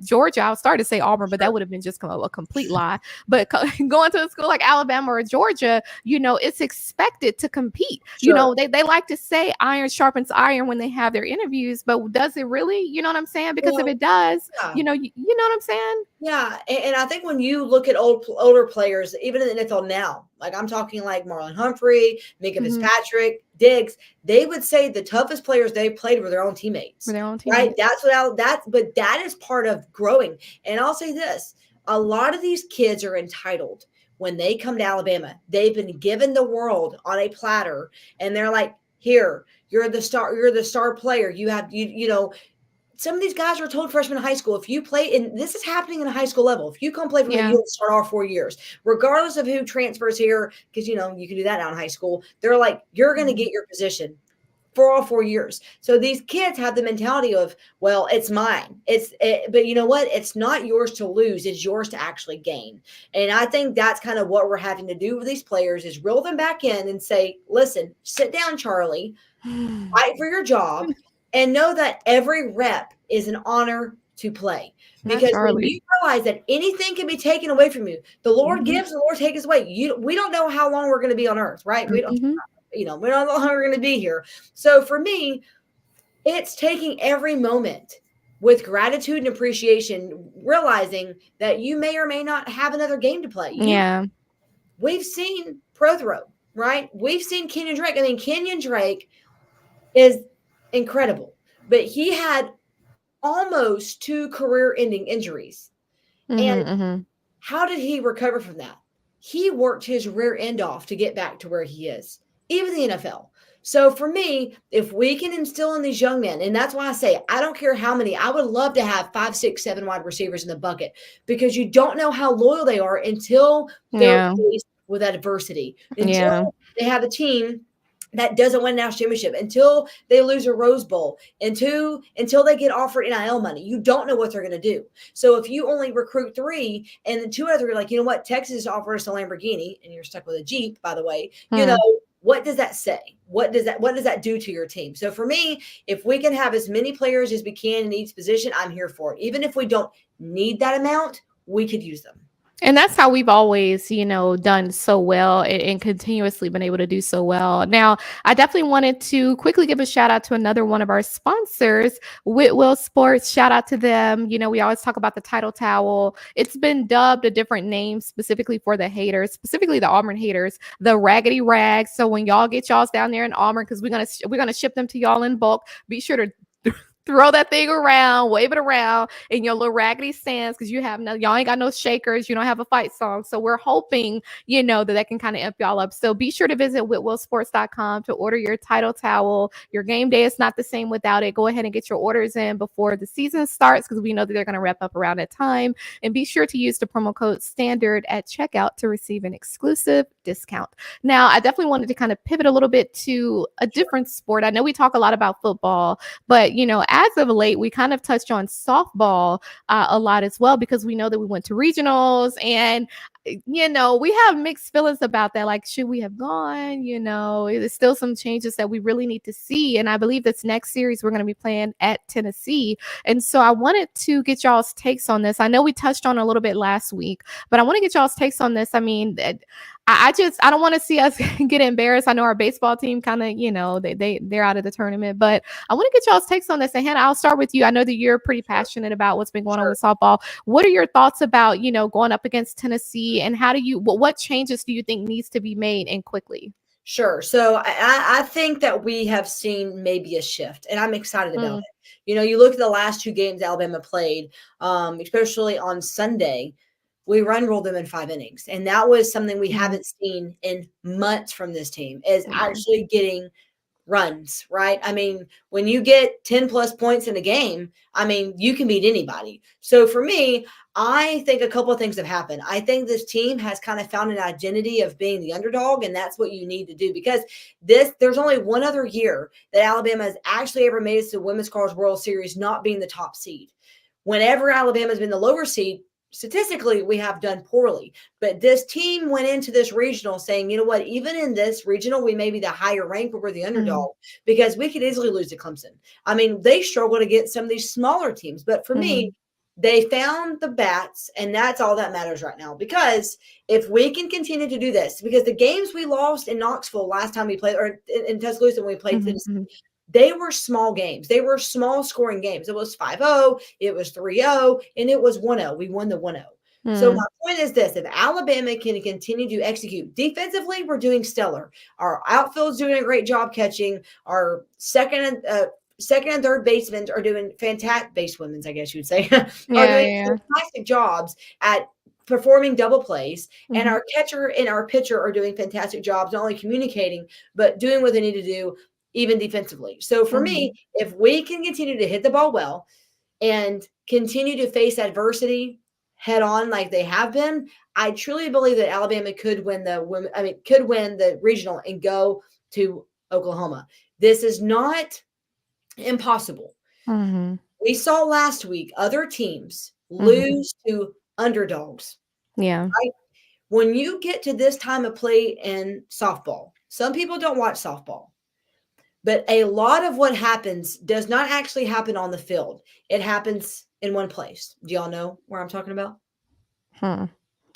Georgia. I was starting to say Auburn, but that would have been just a complete lie. But going to a school like Alabama or Georgia, you know, it's expected to compete. You know, they like to say iron sharpens iron when they have their interviews, but does it really? You know what I'm saying? Because if it does, you know what I'm saying? Yeah. And I think when you look at older players, even in the NFL now, like I'm talking like Marlon Humphrey, Minkah Fitzpatrick, Diggs, they would say the toughest players they played were their own teammates. Right? But that is part of growing. And I'll say this, a lot of these kids are entitled. When they come to Alabama, they've been given the world on a platter, and they're like, here, you're the star player. You know, some of these guys are told freshmen in high school, if you play, and this is happening in a high school level, if you come play for me, you'll start all 4 years, regardless of who transfers here, because, you know, you can do that now in high school. They're like, you're going to get your position for all 4 years. So these kids have the mentality of, well, it's mine. But you know what? It's not yours to lose. It's yours to actually gain. And I think that's kind of what we're having to do with these players, is reel them back in and say, listen, sit down, Charlie, fight for your job, and know that every rep is an honor to play. Because when you realize that anything can be taken away from you, the Lord gives, the Lord takes away. We don't know how long we're going to be on earth, right? We don't. You know, we don't know how we're going to be here. So for me, it's taking every moment with gratitude and appreciation, realizing that you may or may not have another game to play. We've seen Prothero, right? We've seen Kenyon Drake. I mean, Kenyon Drake is incredible, but he had almost 2 career-ending injuries. And how did he recover from that? He worked his rear end off to get back to where he is. Even the NFL. So for me, if we can instill in these young men, and that's why I say, I don't care how many, I would love to have 5, 6, 7 wide receivers in the bucket, because you don't know how loyal they are until they're faced with adversity, until they have a team that doesn't win a national championship, until they lose a Rose Bowl, until they get offered NIL money. You don't know what they're going to do. So if you only recruit 3 and then 2 others are like, you know what, Texas offered us a Lamborghini and you're stuck with a Jeep, by the way, you know, what does that say? What does that do to your team? So for me, if we can have as many players as we can in each position, I'm here for it. Even if we don't need that amount, we could use them. And that's how we've always, you know, done so well and continuously been able to do so well. Now, I definitely wanted to quickly give a shout out to another one of our sponsors, Whitwell Sports. Shout out to them. You know, we always talk about the title towel. It's been dubbed a different name specifically for the haters, specifically the Auburn haters, the Raggedy Rags. So when y'all get y'all's down there in Auburn, because we're gonna ship them to y'all in bulk, be sure to throw that thing around, wave it around in your little raggedy stands, because y'all ain't got no shakers. You don't have a fight song. So we're hoping, you know, that can kind of amp y'all up. So be sure to visit whitwellsports.com to order your title towel. Your game day is not the same without it. Go ahead and get your orders in before the season starts, because we know that they're going to wrap up around that time. And be sure to use the promo code STANDARD at checkout to receive an exclusive discount. Now, I definitely wanted to kind of pivot a little bit to a different sport. I know we talk a lot about football, but, you know, as of late, we kind of touched on softball a lot as well, because we know that we went to regionals, and, you know, we have mixed feelings about that. Like, should we have gone? You know, there's still some changes that we really need to see. And I believe this next series we're going to be playing at Tennessee. And so I wanted to get y'all's takes on this. I know we touched on a little bit last week, but I want to get y'all's takes on this. I mean, I don't want to see us get embarrassed. I know our baseball team kind of, they're out of the tournament, but I want to get y'all's takes on this. And Hannah, I'll start with you. I know that you're pretty passionate about what's been going on with softball. What are your thoughts about, going up against Tennessee, and what changes do you think needs to be made, and quickly? Sure. So I think that we have seen maybe a shift, and I'm excited about it. You look at the last 2 games Alabama played, especially on Sunday, we run-rolled them in 5 innings. And that was something we haven't seen in months from this team, is actually getting runs, right? I mean, when you get 10 plus points in a game, I mean, you can beat anybody. So for me, I think a couple of things have happened. I think this team has kind of found an identity of being the underdog, and that's what you need to do, because there's only one other year that Alabama has actually ever made it to the Women's College World Series not being the top seed. Whenever Alabama's been the lower seed, statistically, we have done poorly. But this team went into this regional saying, you know what, even in this regional, we may be the higher rank, but we're the underdog, because we could easily lose to Clemson. I mean, they struggle to get some of these smaller teams. But for me, they found the bats, and that's all that matters right now. Because if we can continue to do this, because the games we lost in Knoxville last time we played, or in Tuscaloosa when we played Tennessee, they were small games. They were small scoring games. It was 5-0, it was 3-0, and it was 1-0. We won the 1-0. So my point is this: if Alabama can continue to execute defensively, we're doing stellar. Our outfield's doing a great job catching. Our second and third basemen are doing fantastic. Base women's, I guess you would say, are doing fantastic jobs at performing double plays. And our catcher and our pitcher are doing fantastic jobs, not only communicating, but doing what they need to do, even defensively. So for me, if we can continue to hit the ball well and continue to face adversity head on like they have been, I truly believe that Alabama could win the regional and go to Oklahoma. This is not impossible. We saw last week other teams lose to underdogs. Yeah. Right? When you get to this time of play in softball, some people don't watch softball, but a lot of what happens does not actually happen on the field. It happens in one place. Do y'all know where I'm talking about?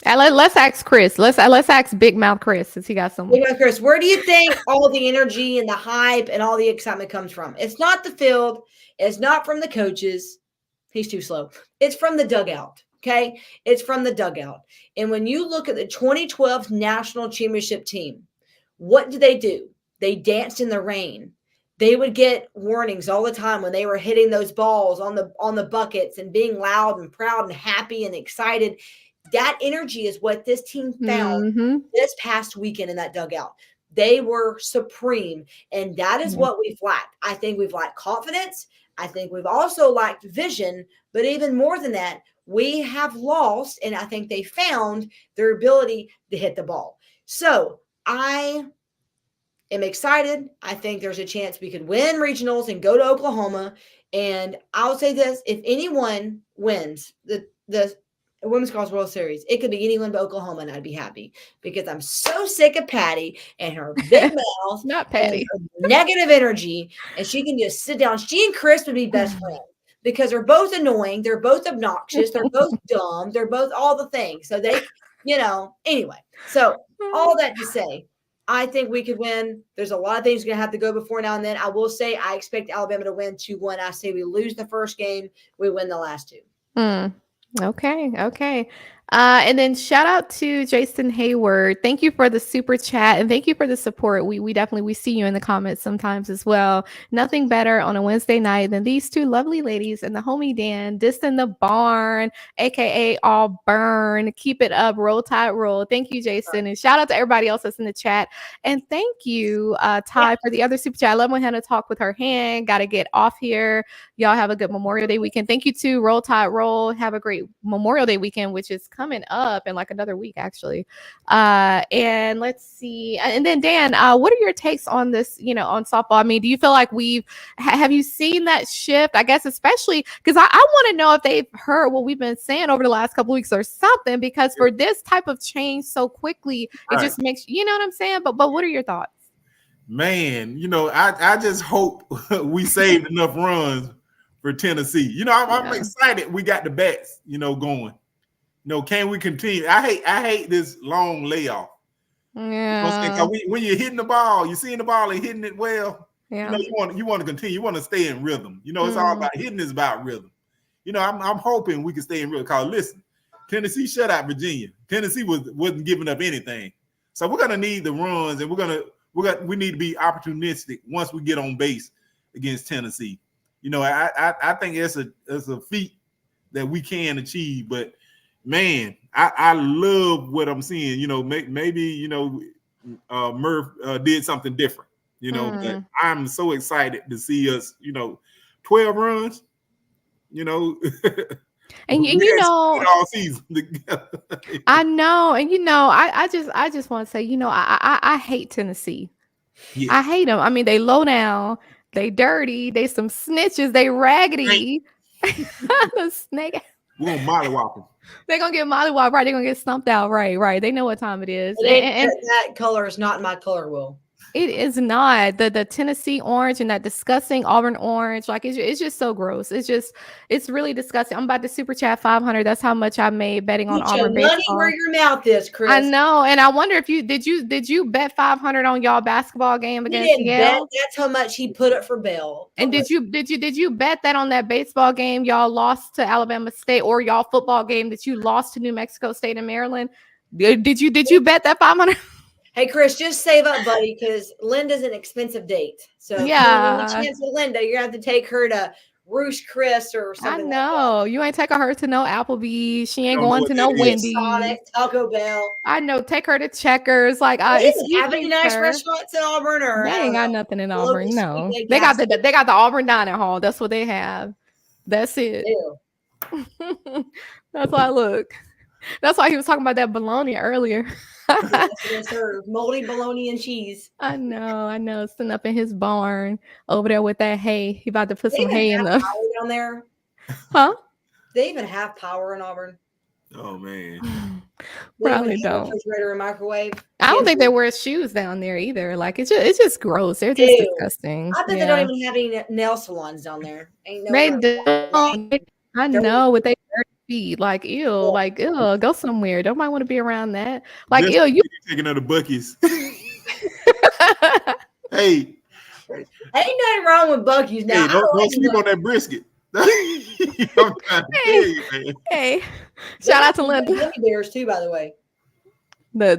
Let's ask Chris. Let's ask Big Mouth Chris, since he got some. Big Mouth Chris, where do you think all the energy and the hype and all the excitement comes from? It's not the field. It's not from the coaches. He's too slow. It's from the dugout. Okay? It's from the dugout. And when you look at the 2012 national championship team, what do? They danced in the rain. They would get warnings all the time when they were hitting those balls on the buckets and being loud and proud and happy and excited. That energy is what this team found this past weekend in that dugout. They were supreme, and that is what we've lacked. I think we've lacked confidence. I think we've also lacked vision, but even more than that, we have lost, and I think they found their ability to hit the ball. So I am excited. I think there's a chance we could win regionals and go to Oklahoma. And I'll say this: if anyone wins the Women's College World Series, it could be anyone but Oklahoma, and I'd be happy, because I'm so sick of Patty and her big mouth, not Patty, negative energy, and she can just sit down. She and Chris would be best friends, because they're both annoying, they're both obnoxious, they're both dumb, they're both all the things. So they, anyway. So all that to say, I think we could win. There's a lot of things going to have to go before now and then. I will say I expect Alabama to win 2-1. I say we lose the first game, we win the last 2. Okay. And then shout out to Jason Hayward. Thank you for the super chat, and thank you for the support. We definitely see you in the comments sometimes as well. Nothing better on a Wednesday night than these two lovely ladies and the homie Dan, dissing the barn, aka Auburn. Keep it up, roll tide roll. Thank you, Jason, and shout out to everybody else that's in the chat. And thank you, Ty, for the other super chat. I love when Hannah talk with her hand. Got to get off here. Y'all have a good Memorial Day weekend. Thank you to Roll Tide Roll. Have a great Memorial Day weekend, which is coming up in like another week, actually. And let's see. And then Dan, what are your takes on this, on softball? I mean, do you feel like have you seen that shift? I guess, especially because I want to know if they've heard what we've been saying over the last couple of weeks or something, because for this type of change so quickly, it just makes, you know what I'm saying? But what are your thoughts? Man, I just hope we saved enough runs for Tennessee. I'm excited we got the bats, going. Can we continue? I hate this long layoff. Yeah. 'Cause when you're hitting the ball, you're seeing the ball and hitting it well. Yeah. You want to continue. You want to stay in rhythm. It's all about hitting is about rhythm. I'm hoping we can stay in rhythm. Cause listen, Tennessee shut out Virginia. Tennessee wasn't giving up anything. So we're gonna need the runs, and we need to be opportunistic once we get on base against Tennessee. I think it's a feat that we can achieve. But man, I love what I'm seeing. Maybe Murph did something different. But I'm so excited to see us. 12 runs. And all season. I know, and I just want to say, I hate Tennessee. Yeah. I hate them. I mean, they low down, they dirty, they some snitches, they raggedy. The snake. We're gonna mollywop them. They're gonna get mollywop, right? They're gonna get stumped out, right? They know what time it is. And that color is not my color, Will. It is not the Tennessee orange and that disgusting Auburn orange. Like it's just so gross. It's really disgusting. I'm about to super chat 500. That's how much I made betting on Auburn baseball. Money where your mouth is, Chris. I know, and I wonder if you did you bet 500 on y'all basketball game against Yale? That's how much he put up for Bell. And did you bet that on that baseball game y'all lost to Alabama State, or y'all football game that you lost to New Mexico State and Maryland? Did you bet that 500? Hey, Chris, just save up, buddy, because Linda's an expensive date. So if you want a chance with Linda, you're going to have to take her to Roosh Chris or something. I know. Like you ain't taking her to no Applebee's. She ain't going to no Wendy's. Sonic, Taco Bell. I know. Take her to Checkers. Like, have any nice restaurants in Auburn? Or they ain't got nothing in Auburn. No, they got the Auburn dining hall. That's what they have. That's it. That's why. Look, that's why he was talking about that bologna earlier. Moldy bologna and cheese. I know. Sitting up in his barn over there with that hay. He about to put some hay in the down there. Huh? They even have power in Auburn. Oh man. Probably don't. Refrigerator and microwave. I don't think they wear shoes down there either. Like it's just gross. They're just disgusting. I bet they don't even have any nail salons down there. Ain't no they don't. I know what they feet. Like ew, go somewhere. Nobody want to be around that. Like just ew, you taking out the Buc-ee's. Hey, ain't nothing wrong with Buc-ee's now. Hey, don't sleep on that brisket. Hey, shout out to Linda. Gummy bears too, by the way.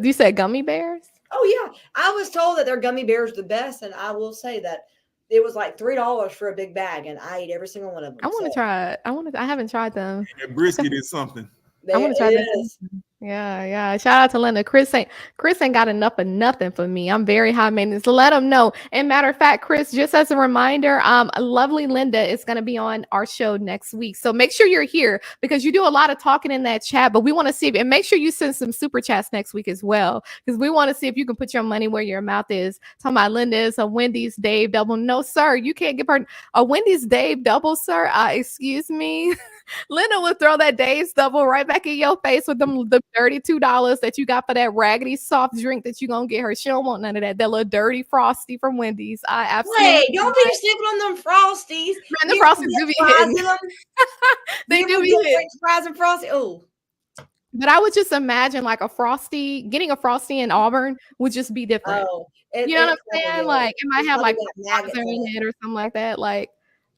You said gummy bears? Oh yeah, I was told that their gummy bears are the best, and I will say that it was like $3 for a big bag, and I ate every single one of them. I want to try it. I haven't tried them. That brisket is something. I want to try that. Yeah. Shout out to Linda. Chris ain't got enough of nothing for me. I'm very high maintenance. Let them know. And matter of fact, Chris, just as a reminder, lovely Linda is going to be on our show next week. So make sure you're here because you do a lot of talking in that chat, but we want to see and make sure you send some super chats next week as well, because we want to see if you can put your money where your mouth is. Talking about Linda is a Wendy's Dave double. No, sir, you can't give her a Wendy's Dave double, sir. Excuse me. Linda would throw that Dave's double right back in your face with the $32 that you got for that raggedy soft drink that you gonna get her. She don't want none of that. That little dirty Frosty from Wendy's. I absolutely. Hey, don't be snipping on them Frosties. Man, the Frosties do be hitting. They do be hitting. Fries and Frosty. Oh. But I would just imagine like getting a Frosty in Auburn would just be different. Oh, you know what I'm saying? Like it might have like maggots in it or something like that. Like,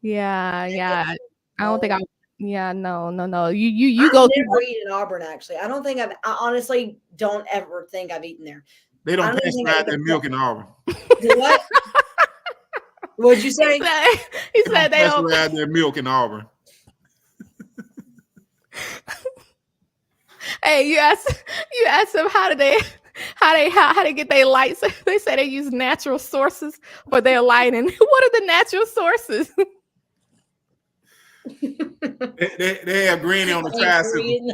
yeah. I don't think I. Yeah, no. You go. I've never eaten in Auburn. Actually, I honestly don't ever think I've eaten there. They don't pasteurize their milk in Auburn. What? What'd you say? He said they don't pasteurize their milk in Auburn. Hey, you asked them how they get their lights. They say they use natural sources for their lighting. What are the natural sources? they have granny on the tricycle.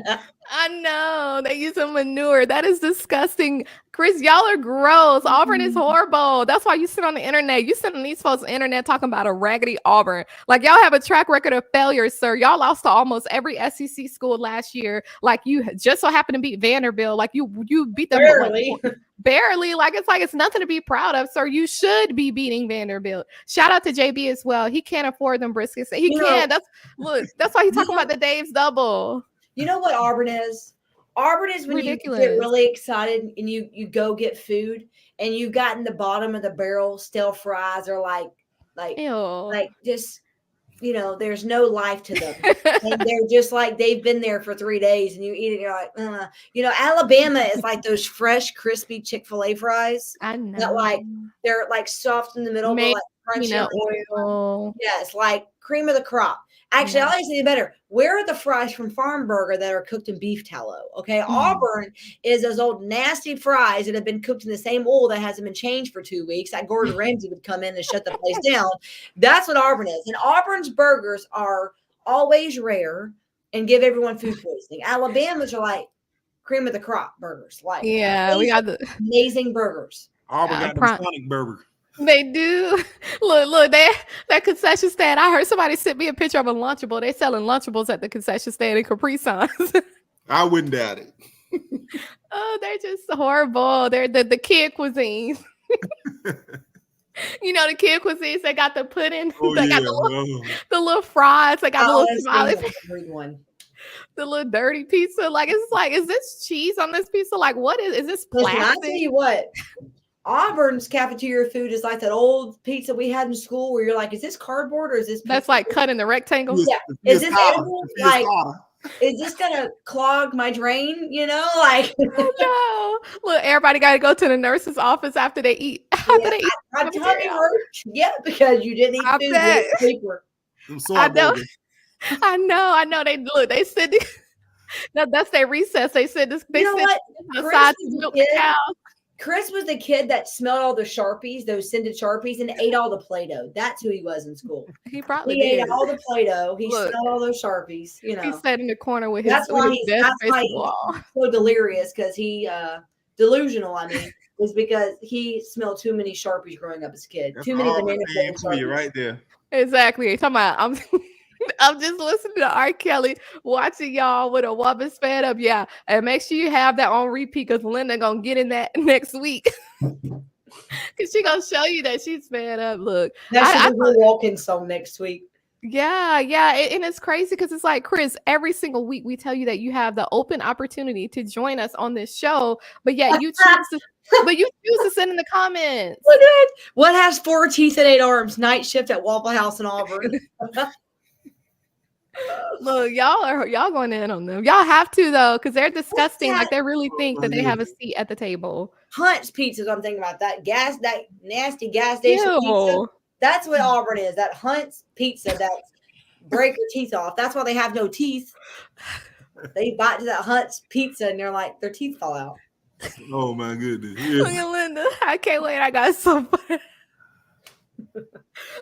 I know they use some manure. That is disgusting. Chris, y'all are gross. Auburn is horrible. That's why you sit on the internet. You sit on these folks' internet talking about a raggedy Auburn. Like y'all have a track record of failure, sir. Y'all lost to almost every SEC school last year. Like you just so happened to beat Vanderbilt. Like you beat them barely. Like it's nothing to be proud of, sir. You should be beating Vanderbilt. Shout out to JB as well. He can't afford them briskets. He can't. That's why he's talking about the Dave's double. You know what Auburn is? Auburn is when Ridiculous. you get really excited and you go get food and you've gotten the bottom of the barrel stale fries are like Ew. just there's no life to them. And they're just like they've been there for 3 days and you eat it and you're like, Alabama is like those fresh, crispy Chick-fil-A fries. I know. That they're like soft in the middle, Made but like crunchy. oil. Yeah, it's like cream of the crop. Actually, I like to say better. Where are the fries from Farm Burger that are cooked in beef tallow? Okay, Auburn is those old nasty fries that have been cooked in the same oil that hasn't been changed for 2 weeks. That Gordon Ramsay would come in and shut the place down. That's what Auburn is. And Auburn's burgers are always rare and give everyone food poisoning. Alabama's are like cream of the crop burgers. Like we got the amazing burgers. Auburn got the Sonic burger. They do. Look, that concession stand. I heard somebody sent me a picture of a Lunchable. They selling Lunchables at the concession stand in Capri Suns. I wouldn't doubt it. Oh, they're just horrible. They're the kid cuisines. The kid cuisines. They got the pudding. They got the little fries. They got the little smiley. The little dirty pizza. Is this cheese on this pizza? Like, what is this plastic? Listen, I tell you what. Auburn's cafeteria food is like that old pizza we had in school where you're like, is this cardboard or is this pizza? That's like cut in the rectangle? Yeah. Is this edible? Like, is this gonna clog my drain? No. Look, everybody got to go to the nurse's office after they eat. My tummy hurts. Yeah, because you didn't eat food. I know. They said that's their recess. They said this. They said outside to milk the cows. Chris was the kid that smelled all the Sharpies, those scented Sharpies, and ate all the Play-Doh. That's who he was in school. He ate all the Play-Doh. He smelled all those Sharpies. He sat in the corner with his. That's why he's so delirious because delusional. Was because he smelled too many Sharpies growing up as a kid. That's too many banana Sharpies right there. Exactly. Talking about I'm just listening to R. Kelly, watching y'all with a woman fed up. Yeah. And make sure you have that on repeat because Linda gonna get in that next week. Because she gonna show you that she's fed up. Look. That's a walking song next week. Yeah. And it's crazy because it's like, Chris, every single week we tell you that you have the open opportunity to join us on this show, but yet you choose to send in the comments. What has 4 teeth and 8 arms? Night shift at Waffle House in Auburn. Look, y'all going in on them. Y'all have to though, because they're disgusting. Like they really think that they have a seat at the table. Hunt's Pizza is what I'm thinking about. That nasty gas station pizza. That's what Auburn is. That Hunt's Pizza that break your teeth off. That's why they have no teeth. They bite to that Hunt's Pizza and they're like their teeth fall out. Oh my goodness. Look at Linda. I can't wait. I got so fun.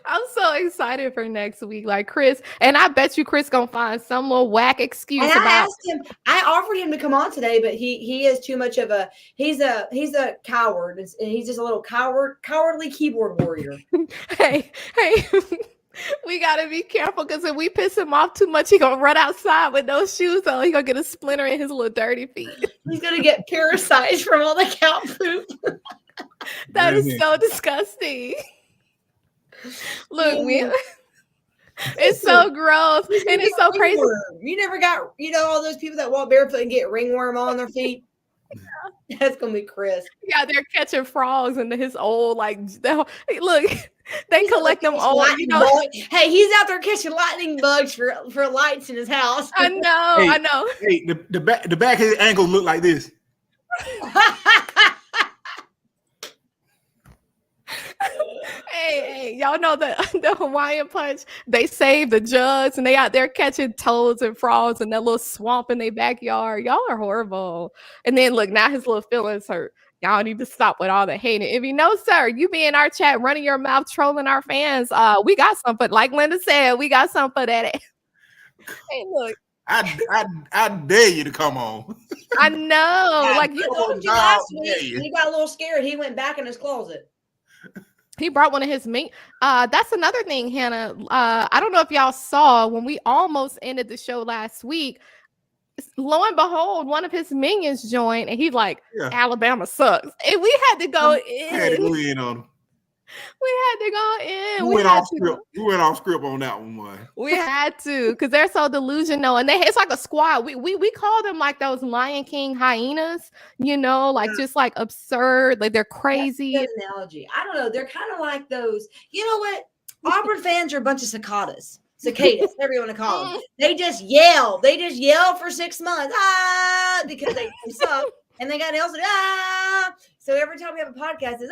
I'm so excited for next week. Like Chris, and I bet you Chris gonna find some little whack excuse. And I asked him, I offered him to come on today, but he is too much of he's a coward, and he's just a little cowardly keyboard warrior. Hey, we gotta be careful because if we piss him off too much, he gonna run outside with those shoes on. He gonna get a splinter in his little dirty feet. He's gonna get parasites from all the cow poop. That is so disgusting. Look, it's so gross and it's so crazy. You never got, all those people that walk barefoot and get ringworm on their feet. That's gonna be Chris. Yeah, they're catching frogs in his old look. They collect them all. Hey, he's out there catching lightning bugs for lights in his house. I know. Hey, the back of his ankles look like this. Hey, y'all know the Hawaiian Punch, they save the jugs and they out there catching toads and frogs in that little swamp in their backyard. Y'all are horrible. And then look, now his little feelings hurt. Y'all need to stop with all the hating. If you know, sir, you be in our chat running your mouth, trolling our fans. We got something. Like Linda said, we got something for that. Hey, look. I dare you to come on. I know. Like you told you last week, he got a little scared. He went back in his closet. He brought one of his mink. That's another thing, Hannah. I don't know if y'all saw when we almost ended the show last week. Lo and behold, one of his minions joined, and he's like, Alabama sucks. And we had to go in. Had to go in on him. We had to go in. We went off script. We went off script on that one, boy. We had to, because they're so delusional, and it's like a squad. We call them like those Lion King hyenas, like just like absurd, like they're crazy. That's a good analogy. I don't know. They're kind of like those. You know what? Auburn fans are a bunch of cicadas, whatever you want to call them. They just yell. They just yell for 6 months, because they suck, and they got nails. So every time we have a podcast, it's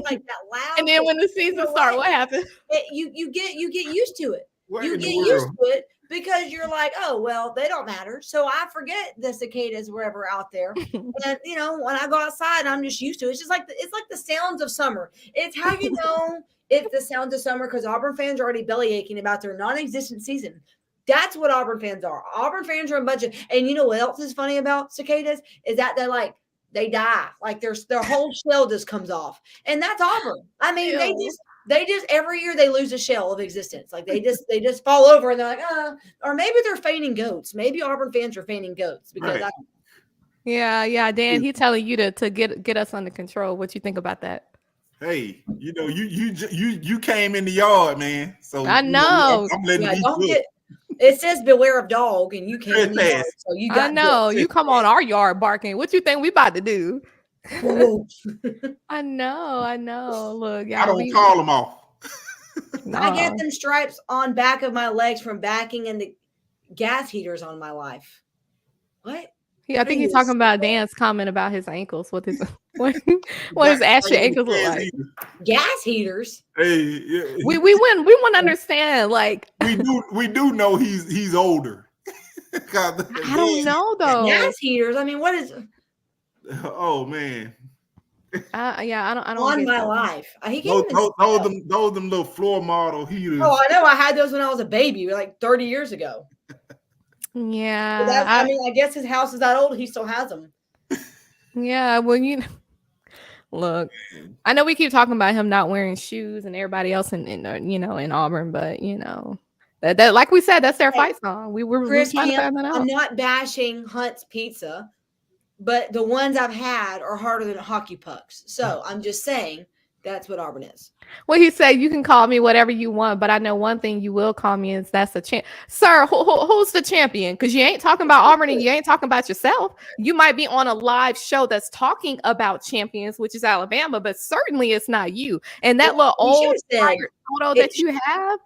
like that loud. And then when the season starts, what happens? You get used to it. What You in get the used world? to it because you're like, oh well, they don't matter. So I forget the cicadas wherever out there. And when I go outside, I'm just used to it. It's just like it's like the sounds of summer. It's how you know it's the sounds of summer, because Auburn fans are already belly aching about their non-existent season. That's what Auburn fans are. Auburn fans are a bunch of, and you know what else is funny about cicadas is that they die. Like their whole shell just comes off. And that's Auburn. I mean, they just every year they lose a shell of existence. Like they just fall over and they're like, or maybe they're fainting goats. Maybe Auburn fans are fainting goats because Right. Yeah, Dan, he's telling you to get us under control. What you think about that? Hey, you came in the yard, man. So I know. I'm letting you don't look. get. It says beware of dog, and you can't. So you got. I know you come on our yard barking. What you think we about to do? I know. Look, I don't call them off. I get them stripes on back of my legs from backing into gas heaters on my life. What? I think he's talking about Dan's comment about his ankles. What his ashy ankles look like? Gas heaters. Hey, yeah, we want to understand. Like we do know he's older. I don't know though. Gas heaters. I mean, what is? Oh man. I don't. On my life. Those them little floor model heaters. Oh, I know. I had those when I was a baby, like 30 years ago. Yeah. So I guess his house is that old. He still has them. Yeah. Well, look, I know we keep talking about him not wearing shoes and everybody else in Auburn, but that like we said, that's their fight song. We were trying to find that out. I'm not bashing Hunt's Pizza, but the ones I've had are harder than hockey pucks. So I'm just saying that's what Auburn is. Well, he said you can call me whatever you want, but I know one thing you will call me is that's the champ. Sir, who's the champion? Because you ain't talking about Auburn and you ain't talking about yourself. You might be on a live show that's talking about champions, which is Alabama, but certainly it's not you. And that little old photo that you have.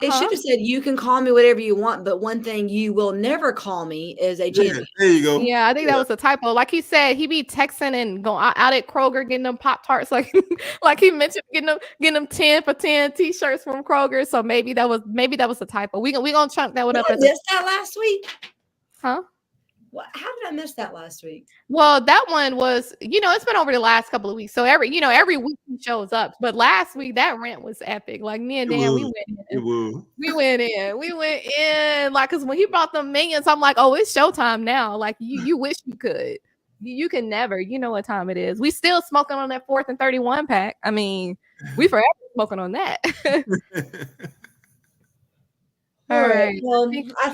It should have said you can call me whatever you want, but one thing you will never call me is a champion. There you go. Yeah, I think that was a typo. Like he said, he be texting and going out at Kroger getting them Pop-Tarts, like he mentioned getting them 10 for 10 t-shirts from Kroger. So maybe that was a typo. We gonna chunk that one up. I missed that last week. Huh? How did I miss that last week? Well, that one was, it's been over the last couple of weeks. So every week he shows up. But last week that rant was epic. Like me and Dan, we went in. Like, cause when he brought them minions, I'm like, oh, it's showtime now. Like you wish you could. You can never. You know what time it is. We still smoking on that 4th and 31 pack. I mean, we forever smoking on that. All right. Well, I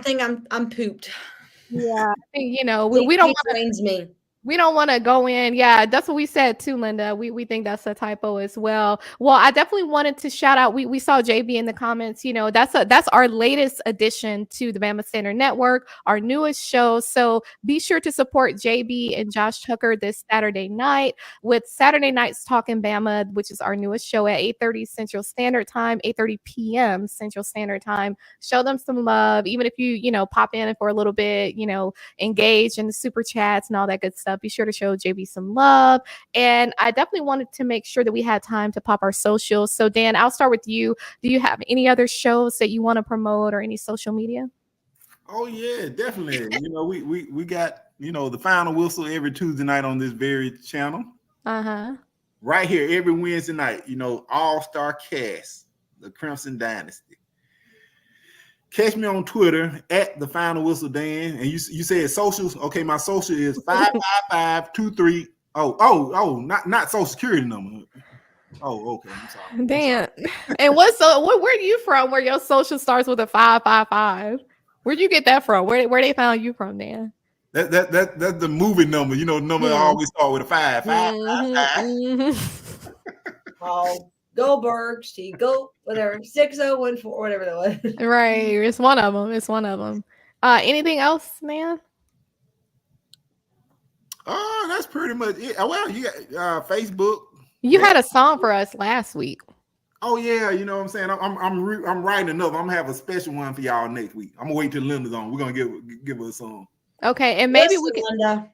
think I'm pooped. Yeah, I think we don't want to go in. Yeah, that's what we said too, Linda. We think that's a typo as well. Well, I definitely wanted to shout out. We saw JB in the comments. That's our latest addition to the Bama Center Network, our newest show. So be sure to support JB and Josh Tucker this Saturday night with Saturday Nights Talking Bama, which is our newest show at 8:30 Central Standard Time, 8:30 p.m. Central Standard Time. Show them some love, even if you pop in for a little bit, engage in the super chats and all that good stuff. Be sure to show JB some love. And I definitely wanted to make sure that we had time to pop our socials. So Dan, I'll start with you. Do you have any other shows that you want to promote or any social media? Oh yeah, definitely. We got, the final whistle every Tuesday night on this very channel. Right here every Wednesday night, all-star cast, the Crimson Dynasty. Catch me on Twitter at the Final Whistle Dan, and you said socials. Okay, my social is 55523. Not Social Security number. Oh, okay. I'm sorry. Dan, and where are you from? Where your social starts with a 555? Where'd you get that from? Where they found you from, Dan? That's the movie number. The number always start with a 555. Oh, go Bergs, go whatever 6014, whatever that was. Right. It's one of them. It's one of them. Anything else, man? Oh, that's pretty much it. Well, you got Facebook. You had a song for us last week. Oh yeah, you know what I'm saying. I'm writing another. I'm gonna have a special one for y'all next week. I'm gonna wait till Linda's on. We're gonna give her a song. Okay, and maybe Listen, we can. Linda.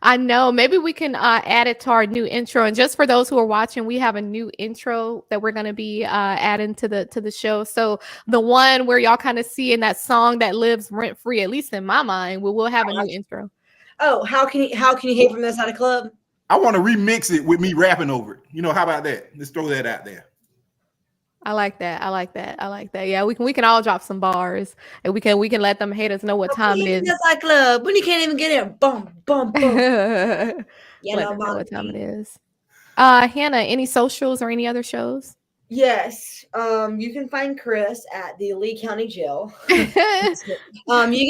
I know. Maybe we can add it to our new intro. And just for those who are watching, we have a new intro that we're going to be adding to the show. So the one where y'all kind of see in that song that lives rent free, at least in my mind, we'll have a new intro. Oh, how can you hate from this at a club? I want to remix it with me rapping over it. You know, how about that? Let's throw that out there. I like that. I like that. I like that. Yeah, we can all drop some bars, and we can let them haters know what time it is. That's like club when you can't even get in. Boom, boom, boom. Let them know what time it is. Hannah, any socials or any other shows? Yes. You can find Chris at the Lee County Jail. You can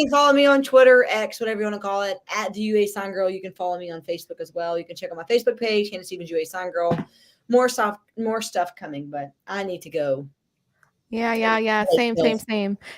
follow me on Twitter, X, whatever you want to call it, at the UA Sign Girl. You can follow me on Facebook as well. You can check out my Facebook page, Hannah Stevens UA Sign Girl. More stuff coming, but I need to go. Yeah. Same.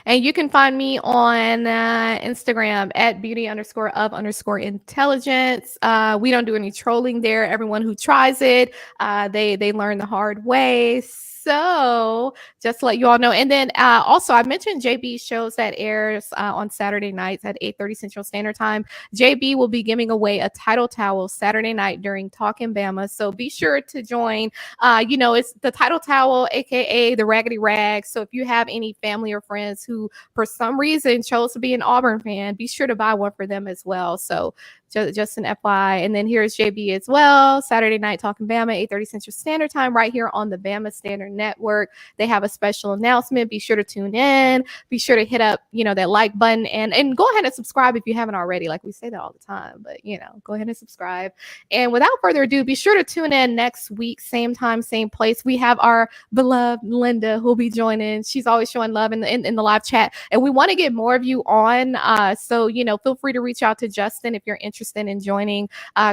And you can find me on Instagram at beauty_of_intelligence. We don't do any trolling there. Everyone who tries it, they learn the hard way. So just to let you all know. And then also I mentioned JB shows that airs on Saturday nights at 8:30 Central Standard Time. JB will be giving away a title towel Saturday night during Talkin' Bama. So be sure to join. It's the title towel, aka the raggedy rag. So if you have any family or friends who for some reason chose to be an Auburn fan, be sure to buy one for them as well. So just an FYI. And then here's JB as well. Saturday night Talking Bama, 8:30 Central Standard Time, right here on the Bama Standard Network. They have a special announcement. Be sure to tune in. Be sure to hit up, that like button and go ahead and subscribe if you haven't already. Like we say that all the time, but go ahead and subscribe. And without further ado, be sure to tune in next week, same time, same place. We have our beloved Linda who'll be joining. She's always showing love in the live chat, and we want to get more of you on. So feel free to reach out to Justin if you're interested in joining.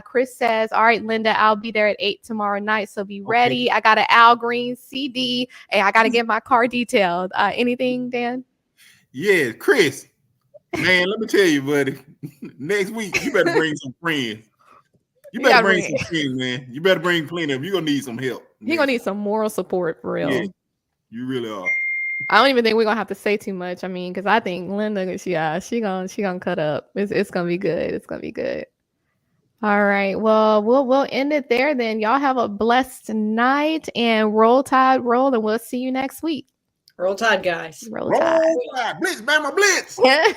Chris says, all right, Linda, I'll be there at 8 tomorrow night, so be ready. I got an Al Green CD and I got to get my car detailed. Anything, Dan? Yeah, Chris, man, let me tell you, buddy, next week you better bring some friends. You better bring some friends, man. You better bring plenty of them. You're gonna need some help. You're gonna need some moral support for real. Yeah, you really are. I don't even think we're gonna have to say too much. I mean, because I think Linda, she gonna cut up. It's gonna be good. It's gonna be good. All right. Well, we'll end it there then. Y'all have a blessed night and roll tide, roll, and we'll see you next week. Roll Tide, guys. Roll Tide. Blitz, Bama, blitz. Yeah.